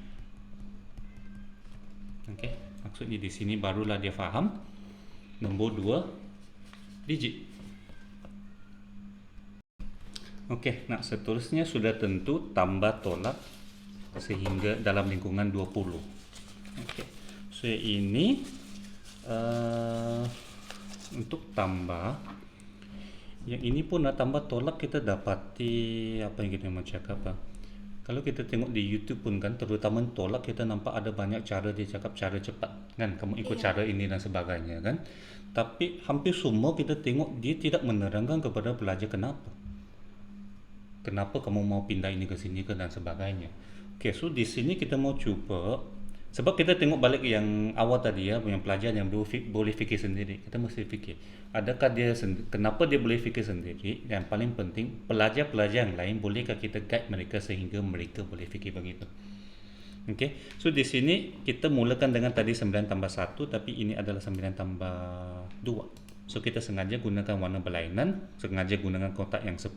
Okey, maksudnya di sini barulah dia faham nombor 2 digit. Okey, nah seterusnya sudah tentu tambah tolak sehingga dalam lingkungan 20. Okey, so ini untuk tambah yang ini pun nak tambah tolak, kita dapati apa yang kita mau cakap lah. Kalau kita tengok di YouTube pun kan, terutama tolak, kita nampak ada banyak cara dia cakap cara cepat kan, kamu ikut cara ini dan sebagainya kan. Tapi hampir semua kita tengok dia tidak menerangkan kepada pelajar kenapa kamu mau pindah ini ke sini ke dan sebagainya. Okay, so di sini kita mau cuba, sebab kita tengok balik yang awal tadi ya, yang pelajar yang boleh fikir sendiri. Kita mesti fikir, adakah dia kenapa dia boleh fikir sendiri. Yang paling penting, pelajar-pelajar yang lain bolehkah kita guide mereka sehingga mereka boleh fikir begitu. Okey, so di sini kita mulakan dengan tadi 9 tambah 1, tapi ini adalah 9 tambah 2. So kita sengaja gunakan warna berlainan, sengaja gunakan kotak yang 10.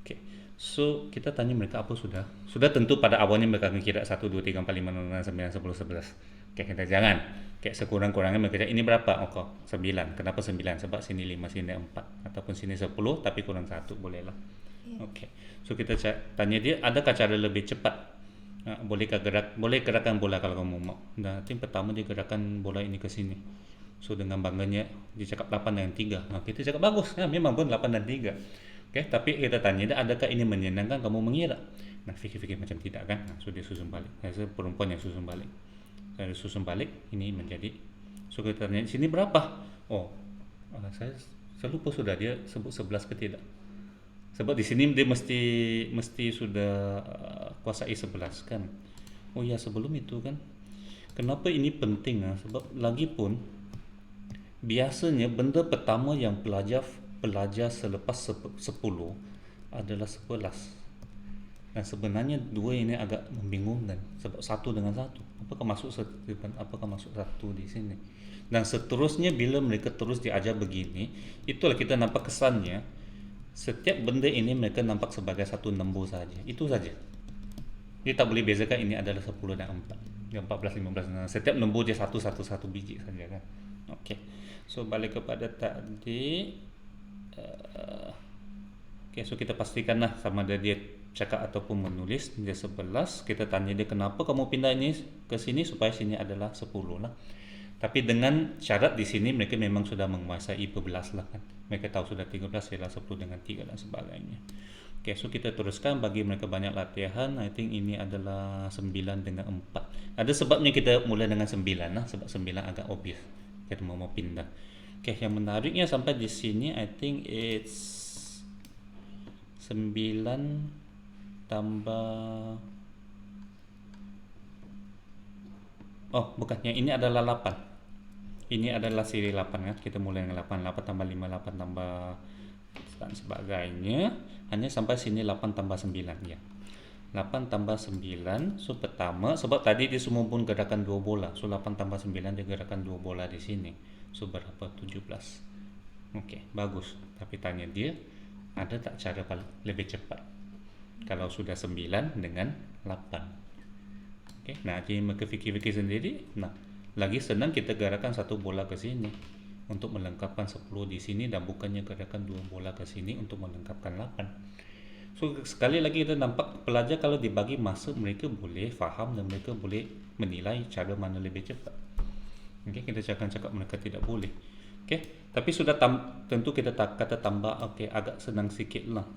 Okey, so kita tanya mereka apa sudah. Sudah tentu pada awalnya mereka akan kira 1, 2, 3, 4, 5, 6, 9, 10, 11. Okey, kita jangan. Okey, sekurang-kurangnya mereka cakap ini berapa? Oh, 9. Kenapa 9? Sebab sini 5, sini 4. Ataupun sini 10 tapi kurang 1, bolehlah. Okey, so kita tanya dia, adakah cara lebih cepat? Boleh gerakan bola kalau kamu mau. Nanti pertama dia gerakan bola ini ke sini. So dengan bangganya dia cakap 8 dan 3. Kita cakap bagus. Memang pun 8 dan 3. Okay, tapi kita tanya dia, adakah ini menyenangkan kamu mengira? Nah, fikir-fikir macam tidak kan. So dia susun balik. Saya perempuan yang susun balik. Saya susun balik, ini menjadi. So kita tanya, sini berapa? Saya lupa sudah dia sebut 11 ke tidak. Sebab di sini dia mesti sudah kuasai 11 kan. Oh ya, sebelum itu kan. Kenapa ini penting? Sebab lagi pun biasanya benda pertama yang pelajar selepas 10 adalah 11. Dan sebenarnya dua ini agak membingungkan sebab 1 dengan 1. Apakah masuk 1 di sini? Dan seterusnya bila mereka terus diajar begini, itulah kita nampak kesannya setiap benda ini mereka nampak sebagai satu nombor saja. Itu saja. Dia tak boleh bezakan ini adalah 10 dan 4. Yang 14, 15. Setiap nombor dia satu biji saja kan. Okey. So balik kepada tadi. Okey, so kita pastikanlah sama ada dia cakap ataupun menulis dia 11. Kita tanya dia kenapa kamu pindah ini ke sini, supaya sini adalah 10 lah. Tapi dengan syarat di sini mereka memang sudah menguasai berbelas lah kan. Mereka tahu sudah 13 ialah 10 dengan 3 dan sebagainya. Okay, so kita teruskan bagi mereka banyak latihan. I think ini adalah 9 dengan 4. Ada sebabnya kita mula dengan 9 lah, sebab 9 agak obvious. Kita mau pindah. Okay, yang menariknya sampai di sini I think it's 9 tambah bukannya ini adalah 8. Ini adalah siri 8 kan. Kita mulai dengan 8 tambah 5, 8 tambah dan sebagainya. Hanya sampai sini 8 tambah 9 ya. 8 tambah 9. So pertama, sebab tadi dia semua pun gerakan 2 bola. So 8 tambah 9 dia gerakan 2 bola di sini. So berapa? 17. Okey, bagus. Tapi tanya dia, ada tak cara lebih cepat? Kalau sudah 9 dengan 8. Okey, nah jadi mereka fikir-fikir sendiri. Nah, lagi senang kita gerakan satu bola ke sini untuk melengkapkan 10 di sini dan bukannya gerakan 2 bola ke sini untuk melengkapkan 8. So sekali lagi kita nampak pelajar kalau dibagi masa mereka boleh faham dan mereka boleh menilai cara mana lebih cepat. Okey, kita cakap mereka tidak boleh. Okey, tapi sudah tentu kita kata tambah okey agak senang sikit lah.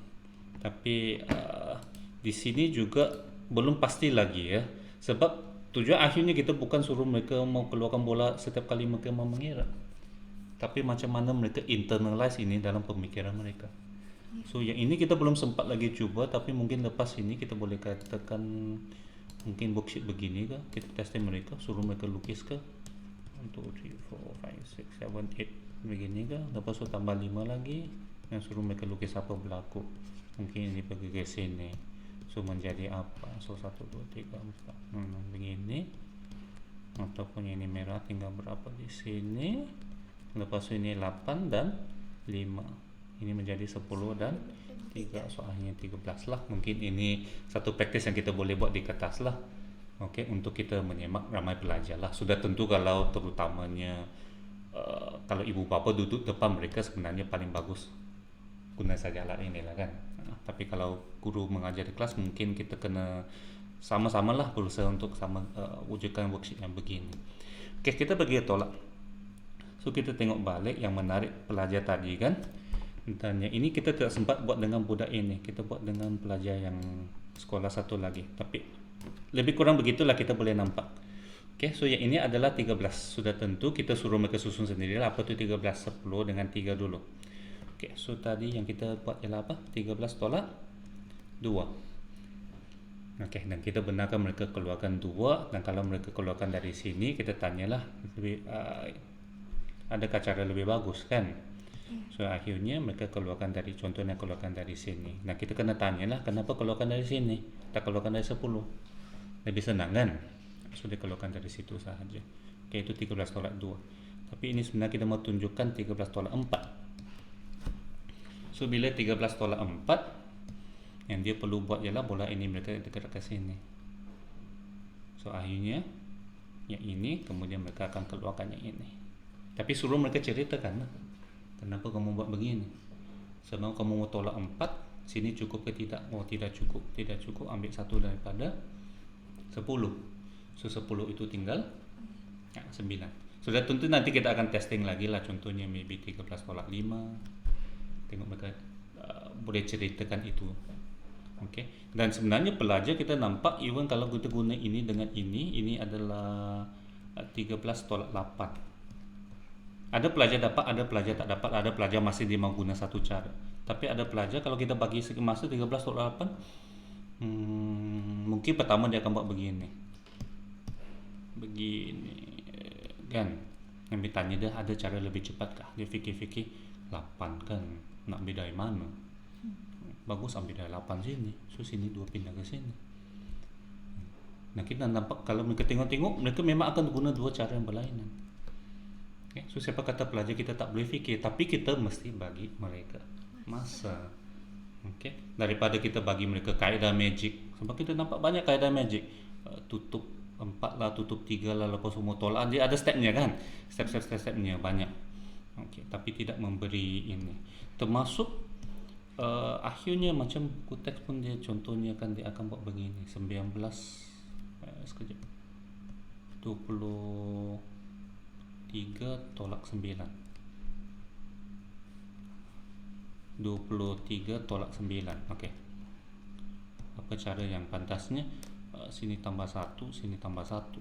Tapi di sini juga belum pasti lagi ya. Sebab tujuan akhirnya kita bukan suruh mereka mau keluarkan bola setiap kali mereka mau mengira. Tapi macam mana mereka internalize ini dalam pemikiran mereka. So yang ini kita belum sempat lagi cuba, tapi mungkin lepas ini kita boleh katakan mungkin worksheet begini ke, kita testing mereka, suruh mereka lukis ke 1, 2, 3, 4, 5, 6, 7, 8 begini ke, lepas tu tambah 5 lagi yang suruh mereka lukis apa berlaku, mungkin ini pergi ke sini, so menjadi apa, so 1, 2, 3, 4 begini, ataupun ini merah tinggal berapa di sini, lepas tu ini 8 dan 5, ini menjadi 10 dan 3, soalnya 13 lah. Mungkin ini satu praktis yang kita boleh buat di kertas lah. Okey, untuk kita menyemak ramai pelajar lah. Sudah tentu kalau terutamanya kalau ibu bapa duduk depan mereka sebenarnya paling bagus guna saja alat ini lah kan. Tapi kalau guru mengajar di kelas mungkin kita kena sama-sama lah berusaha untuk sama wujudkan worksheet yang begini. Okey, kita pergi tolak. So kita tengok balik yang menarik pelajar tadi kan. Dan yang ini kita tidak sempat buat dengan budak ini, kita buat dengan pelajar yang sekolah satu lagi, tapi lebih kurang begitulah kita boleh nampak. Okey, so yang ini adalah 13. Sudah tentu kita suruh mereka susun sendirilah apa tu 13, 10 dengan 3 dulu. Okey, so tadi yang kita buat ialah apa? 13 tolak 2. Okey, dan kita benarkan mereka keluarkan 2, dan kalau mereka keluarkan dari sini kita tanyalah lebih adakah cara lebih bagus kan? So akhirnya mereka keluarkan dari, contohnya keluarkan dari sini. Nah kita kena tanyalah kenapa keluarkan dari sini, tak keluarkan dari 10. Lebih senang kan? So dia keluarkan dari situ sahaja. Okay, itu 13 tolak 2. Tapi ini sebenarnya kita mau tunjukkan 13 tolak 4. So bila 13 tolak 4, yang dia perlu buat ialah bola ini mereka dekat ke sini. So akhirnya yang ini, kemudian mereka akan keluarkan yang ini. Tapi suruh mereka ceritakan lah, kenapa kamu buat begini? Sebab kamu mau tolak 4, sini cukup ke tidak? Oh tidak cukup, tidak cukup, ambil satu daripada 10. So 10 itu tinggal 9. Sudah tentu nanti kita akan testing lagi lah, contohnya maybe 13 tolak 5. Tengok mereka boleh ceritakan itu. Okay. Dan sebenarnya pelajar kita nampak even kalau kita guna ini dengan ini adalah 13 tolak 8. Ada pelajar dapat, ada pelajar tak dapat, ada pelajar masih dia mau guna satu cara. Tapi ada pelajar kalau kita bagi segi masa 13 tolak 8, mungkin pertama dia akan buat begini kan. Yang bertanya dia ada cara lebih cepat kah? Dia fikir-fikir 8 kan, nak ambil dari mana? Bagus ambil dari 8 sini, so sini 2 pindah ke sini. Nah kita nampak kalau mereka tengok-tengok, mereka memang akan guna dua cara yang berlainan. Okay. So siapa kata pelajar kita tak boleh fikir, tapi kita mesti bagi mereka masa. Okay. Daripada kita bagi mereka kaedah magic, sebab kita nampak banyak kaedah magic, tutup 4 lah, tutup 3 lah, lepas semua tolak, dia ada stepnya kan, stepnya banyak. Okay. Tapi tidak memberi ini, termasuk akhirnya macam buku teks pun dia contohnya kan dia akan buat begini 19 sekejap 23 tolak 9, 23 tolak 9. Okey, apa cara yang pantasnya? Sini tambah 1, sini tambah 1,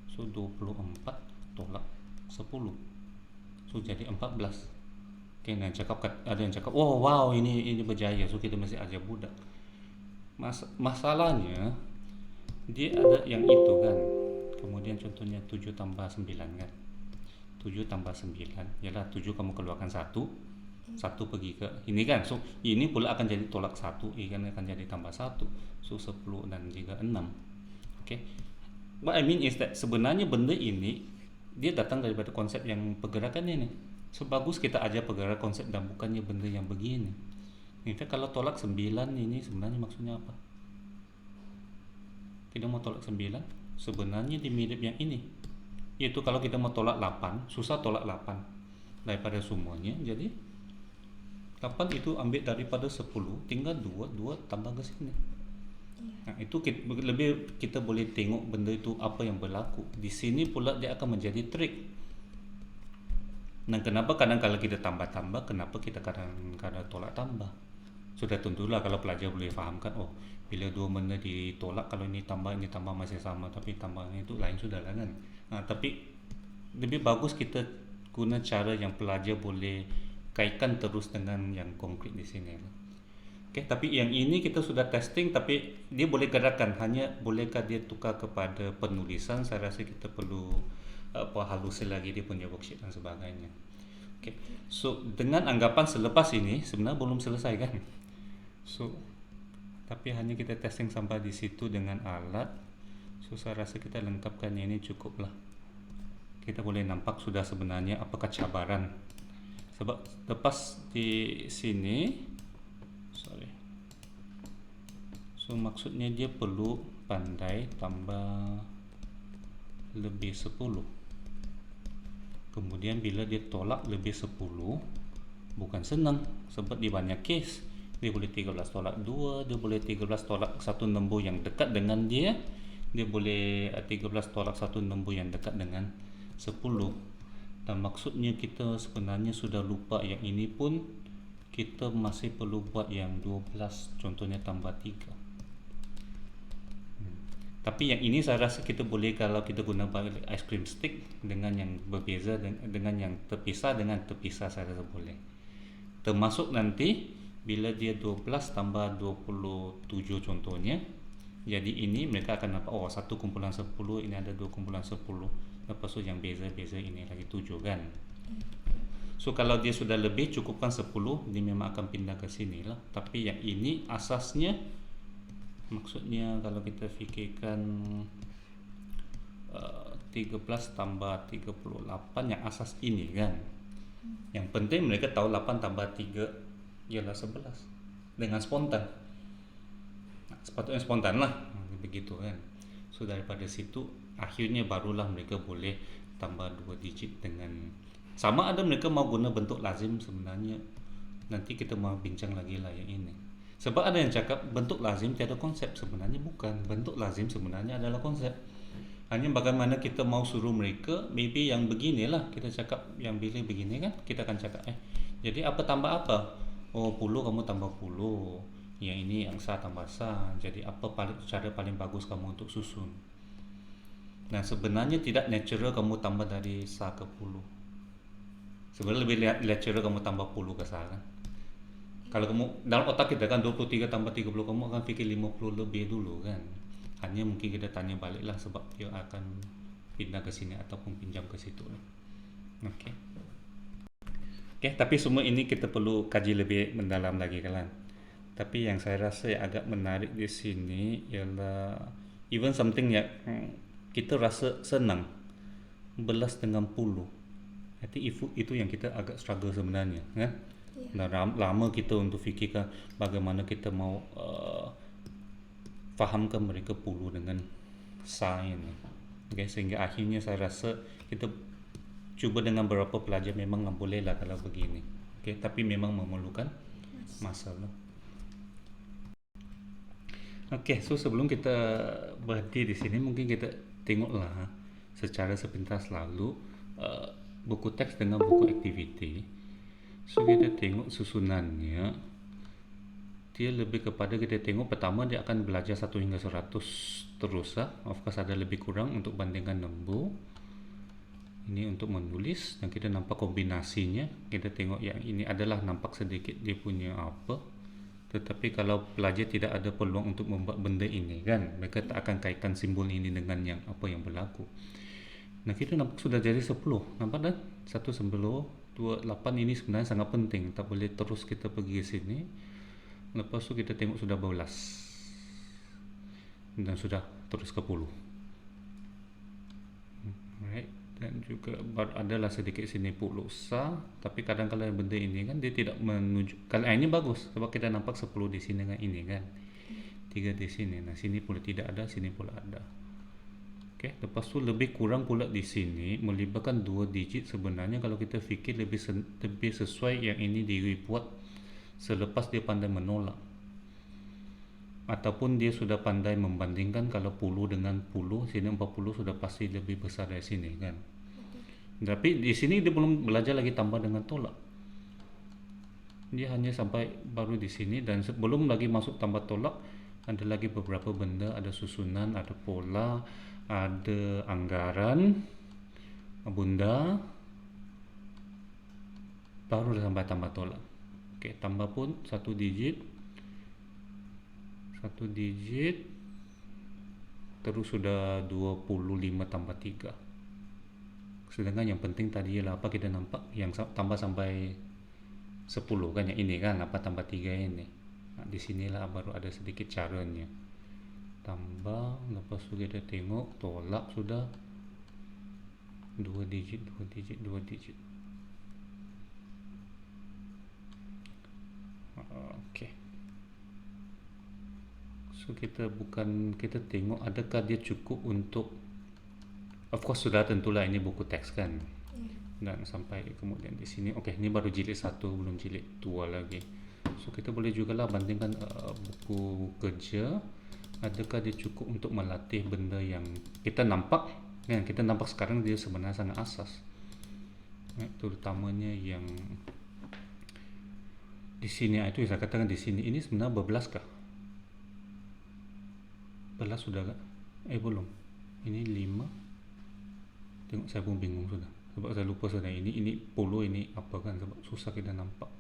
so 24 tolak 10, so jadi 14. Okay, ada yang cakap, oh wow ini berjaya, so kita mesti ajar budak. Masalahnya dia ada yang itu kan, kemudian contohnya 7 tambah 9 kan, 7 tambah 9 ialah 7 kamu keluarkan 1, Satu pergi ke ini kan, so ini pula akan jadi tolak satu, kan akan jadi tambah satu, so 10 dan juga 6. Okay, what I mean is that sebenarnya benda ini dia datang daripada konsep yang pergerakan ini. So bagus kita ajar pergerakan konsep dan bukannya benda yang begini. In fact kalau tolak 9 ini sebenarnya maksudnya apa? Kita mau tolak 9 sebenarnya di mirip yang ini, yaitu kalau kita mau tolak 8 susah tolak 8 daripada semuanya. Jadi 8 itu ambil daripada 10, tinggal 2 tambah ke sini. Nah, itu lebih kita boleh tengok benda itu apa yang berlaku. Di sini pula dia akan menjadi trik. Nah, kenapa kadang kalau kita tambah-tambah, kenapa kita kadang-kadang tolak tambah? Sudah tentulah kalau pelajar boleh fahamkan, oh bila dua benda ditolak, kalau ini tambah masih sama, tapi tambahnya itu lain sudah lah kan. Nah, tapi lebih bagus kita guna cara yang pelajar boleh kaitkan terus dengan yang konkret di sini. Okay, tapi yang ini kita sudah testing, tapi dia boleh gerakan, hanya bolehkah dia tukar kepada penulisan, saya rasa kita perlu halusin lagi dia punya worksheet dan sebagainya. Okay. So dengan anggapan selepas ini sebenarnya belum selesai kan. So tapi hanya kita testing sampai di situ dengan alat. So saya rasa kita lengkapkan ini cukup lah. Kita boleh nampak sudah sebenarnya apakah cabaran. Sebab lepas di sini, sorry. So maksudnya dia perlu pandai tambah lebih 10. Kemudian bila dia tolak lebih 10 bukan senang, sebab di banyak case dia boleh 13 tolak 2, dia boleh 13 tolak satu nombor yang dekat dengan dia boleh 13 tolak satu nombor yang dekat dengan 10. Dan maksudnya kita sebenarnya sudah lupa yang ini pun kita masih perlu buat yang 12, contohnya tambah 3. Tapi yang ini saya rasa kita boleh kalau kita guna ice cream stick dengan yang berbeza dengan yang terpisah saya rasa boleh. Termasuk nanti bila dia 12 tambah 27 contohnya, jadi ini mereka akan nampak oh 1 kumpulan 10, ini ada 2 kumpulan 10, lepas tu yang beza-beza ini lagi 7 kan. So kalau dia sudah lebih cukupkan 10, dia memang akan pindah ke sini lah. Tapi yang ini asasnya, maksudnya kalau kita fikirkan 13 tambah 38 yang asas ini kan. Yang penting mereka tahu 8 tambah 3 ialah 11 dengan spontan. Nah, sepatutnya spontan lah, begitu kan. So daripada situ akhirnya barulah mereka boleh tambah 2 digit dengan sama. Ada mereka mau guna bentuk lazim sebenarnya, nanti kita mau bincang lagi lah yang ini. Sebab ada yang cakap bentuk lazim tiada konsep, sebenarnya bukan. Bentuk lazim sebenarnya adalah konsep. Hanya bagaimana kita mau suruh mereka, maybe yang beginilah kita cakap, yang bila begini kan kita akan cakap jadi apa tambah apa, oh puluh kamu tambah puluh, yang ini yang sah tambah sah, jadi apa cara paling bagus kamu untuk susun. Nah sebenarnya tidak natural kamu tambah dari sah ke puluh, sebenarnya lebih natural kamu tambah puluh ke sah kan. Kalau kamu dalam otak kita kan 23 tambah 30, kamu akan fikir 50 lebih dulu kan. Hanya mungkin kita tanya balik lah sebab dia akan pindah ke sini ataupun pinjam ke situ. Okey. Okey, tapi semua ini kita perlu kaji lebih mendalam lagi kan. Tapi yang saya rasa yang agak menarik di sini ialah even something yang kita rasa senang, belas dengan puluh. I think itu yang kita agak struggle sebenarnya kan. Dan lama kita untuk fikirkan bagaimana kita mau fahamkan mereka puluh dengan sain. Okay, sehingga akhirnya saya rasa kita cuba dengan beberapa pelajar memang boleh lah kalau begini. Okay, tapi memang memerlukan masa lah. Okay, so sebelum kita berhenti di sini mungkin kita tengoklah secara sepintas lalu buku teks dengan buku aktiviti. So kita tengok susunannya, dia lebih kepada kita tengok pertama dia akan belajar 1 hingga 100 terus lah. Of course ada lebih kurang untuk bandingkan nombor. Ini untuk menulis dan kita nampak kombinasinya. Kita tengok yang ini adalah nampak sedikit dia punya apa. Tetapi kalau pelajar tidak ada peluang untuk membuat benda ini kan, mereka tak akan kaitkan simbol ini dengan yang apa yang berlaku. Nah kita nampak sudah jadi 10, nampak dah? 1 10 28 ini sebenarnya sangat penting, tak boleh terus kita pergi ke sini. Lepas tu kita tengok sudah 12 dan sudah terus ke 10. Right. Dan juga adalah sedikit sini puluh sah, tapi kadang-kadang benda ini kan dia tidak menunjuk. Kalau ini bagus sebab kita nampak 10 di sini dengan ini kan, 3 di sini. Nah sini pula tidak ada, sini pula ada. Okay. Lepas tu lebih kurang pula di sini melibatkan 2 digit. Sebenarnya kalau kita fikir lebih sesuai yang ini dibuat selepas dia pandai menolak, ataupun dia sudah pandai membandingkan. Kalau 10 dengan 10, sini 40 sudah pasti lebih besar dari sini kan. Tapi di sini dia belum belajar lagi tambah dengan tolak. Dia hanya sampai baru di sini, dan sebelum lagi masuk tambah tolak ada lagi beberapa benda, ada susunan, ada pola, ada anggaran, bunda, baru sampai tambah tolak. Okey, tambah pun satu digit, terus sudah 25 tambah 3. Sedangkan yang penting tadi ialah apa kita nampak yang tambah sampai 10 kan, yang ini kan apa tambah 3 ini. Nah, di sinilah baru ada sedikit caranya. Tambah, lepas tu kita tengok tolak sudah 2 digit. Okey. So kita tengok adakah dia cukup untuk, of course sudah tentulah ini buku teks kan. Dan sampai kemudian di sini, okey, ini baru jilid 1, belum jilid 2 lagi. So kita boleh jugalah bandingkan buku kerja, adakah dia cukup untuk melatih benda yang kita nampak kan. Kita nampak sekarang dia sebenarnya sangat asas, terutamanya yang di sini. Itu saya katakan di sini ini sebenarnya berbelas kah? Belas sudah kah? Belum. Ini 5. Tengok saya pun bingung sudah, sebab saya lupa sudah ini puluh, ini apa kan, sebab susah kita nampak.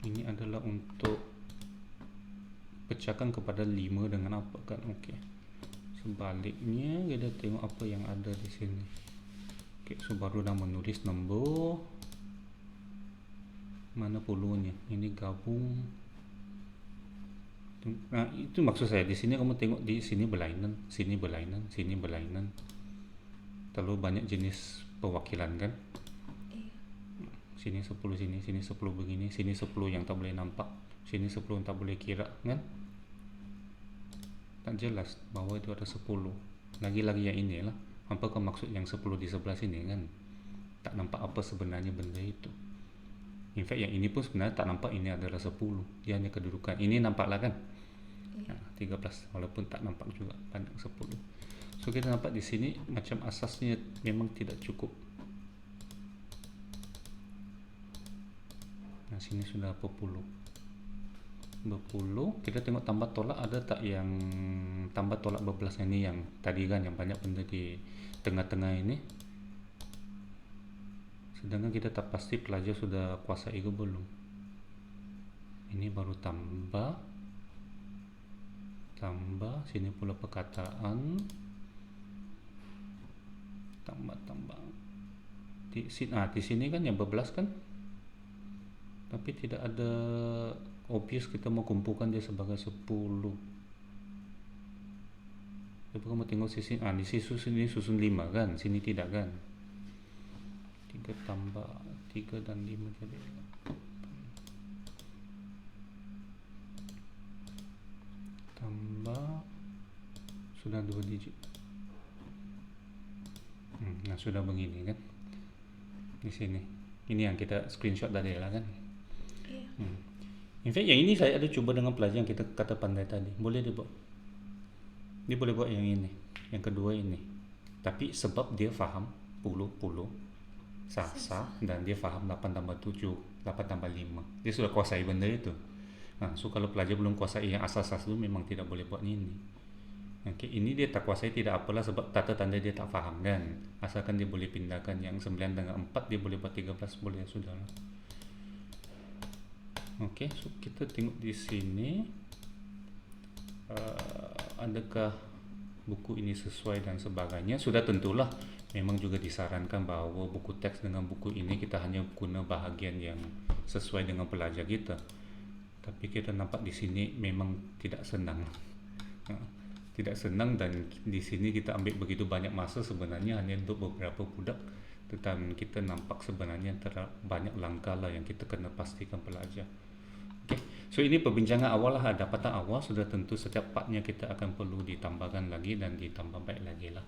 Ini adalah untuk pecahkan kepada 5 dengan apa kan. Okey, sebaliknya kita tengok apa yang ada di sini. Okey, so baru dah menulis nombor, mana puluhnya, ini gabung. Nah, itu maksud saya. Di sini kamu tengok, di sini berlainan, sini berlainan, sini berlainan. Terlalu banyak jenis perwakilan kan. Sini 10 sini, sini 10 begini, sini 10 yang tak boleh nampak, sini 10 yang tak boleh kira kan. Tak jelas bahawa itu ada 10. Lagi-lagi yang ini lah. Apakah maksud yang 10 di sebelah sini kan. Tak nampak apa sebenarnya benda itu. In fact yang ini pun sebenarnya tak nampak ini adalah 10. Dia hanya kedudukan. Ini nampaklah kan. 13, walaupun tak nampak juga pandang 10. So kita nampak di sini macam asasnya memang tidak cukup. Nah sini sudah berpuluh. Kita tengok tambah tolak ada tak yang tambah tolak berbelas ini yang tadi kan, yang banyak benda di tengah-tengah ini. Sedangkan kita tak pasti pelajar sudah kuasai ke belum. Ini baru tambah, sini pula perkataan, tambah. Di sini kan yang berbelas kan, tapi tidak ada obvious kita mau kumpulkan dia sebagai 10. Tapi kamu tengok sisi, di sini susun 5 kan, sini tidak kan. 3 tambah 3 dan 5 jadi tambah sudah 2 digit. Nah sudah begini kan di sini. Ini yang kita screenshot tadi lah kan. In fact yang ini saya ada cuba dengan pelajar yang kita kata pandai tadi. Boleh dia buat. Dia boleh buat yang ini, yang kedua ini. Tapi sebab dia faham puluh sah dan dia faham 8 tambah 7, 8 tambah 5. Dia sudah kuasai benda itu. So kalau pelajar belum kuasai yang asas-asas itu memang tidak boleh buat ini. Okay, ini dia tak kuasai tidak apalah, sebab tata tanda dia tak faham kan. Asalkan dia boleh pindahkan yang 9 dengan 4, dia boleh buat 13, boleh, sudah lah. Okey, so kita tengok di sini adakah buku ini sesuai dan sebagainya. Sudah tentulah memang juga disarankan bahawa buku teks dengan buku ini kita hanya guna bahagian yang sesuai dengan pelajar kita. Tapi kita nampak di sini memang tidak senang. Ha, tidak senang, dan di sini kita ambil begitu banyak masa sebenarnya hanya untuk beberapa budak, tetapi kita nampak sebenarnya banyak langkah lah yang kita kena pastikan pelajar. Okay. So ini perbincangan awal lah, dapatan awal. Sudah tentu setiap partnya kita akan perlu ditambahkan lagi dan ditambah baik lagi lah.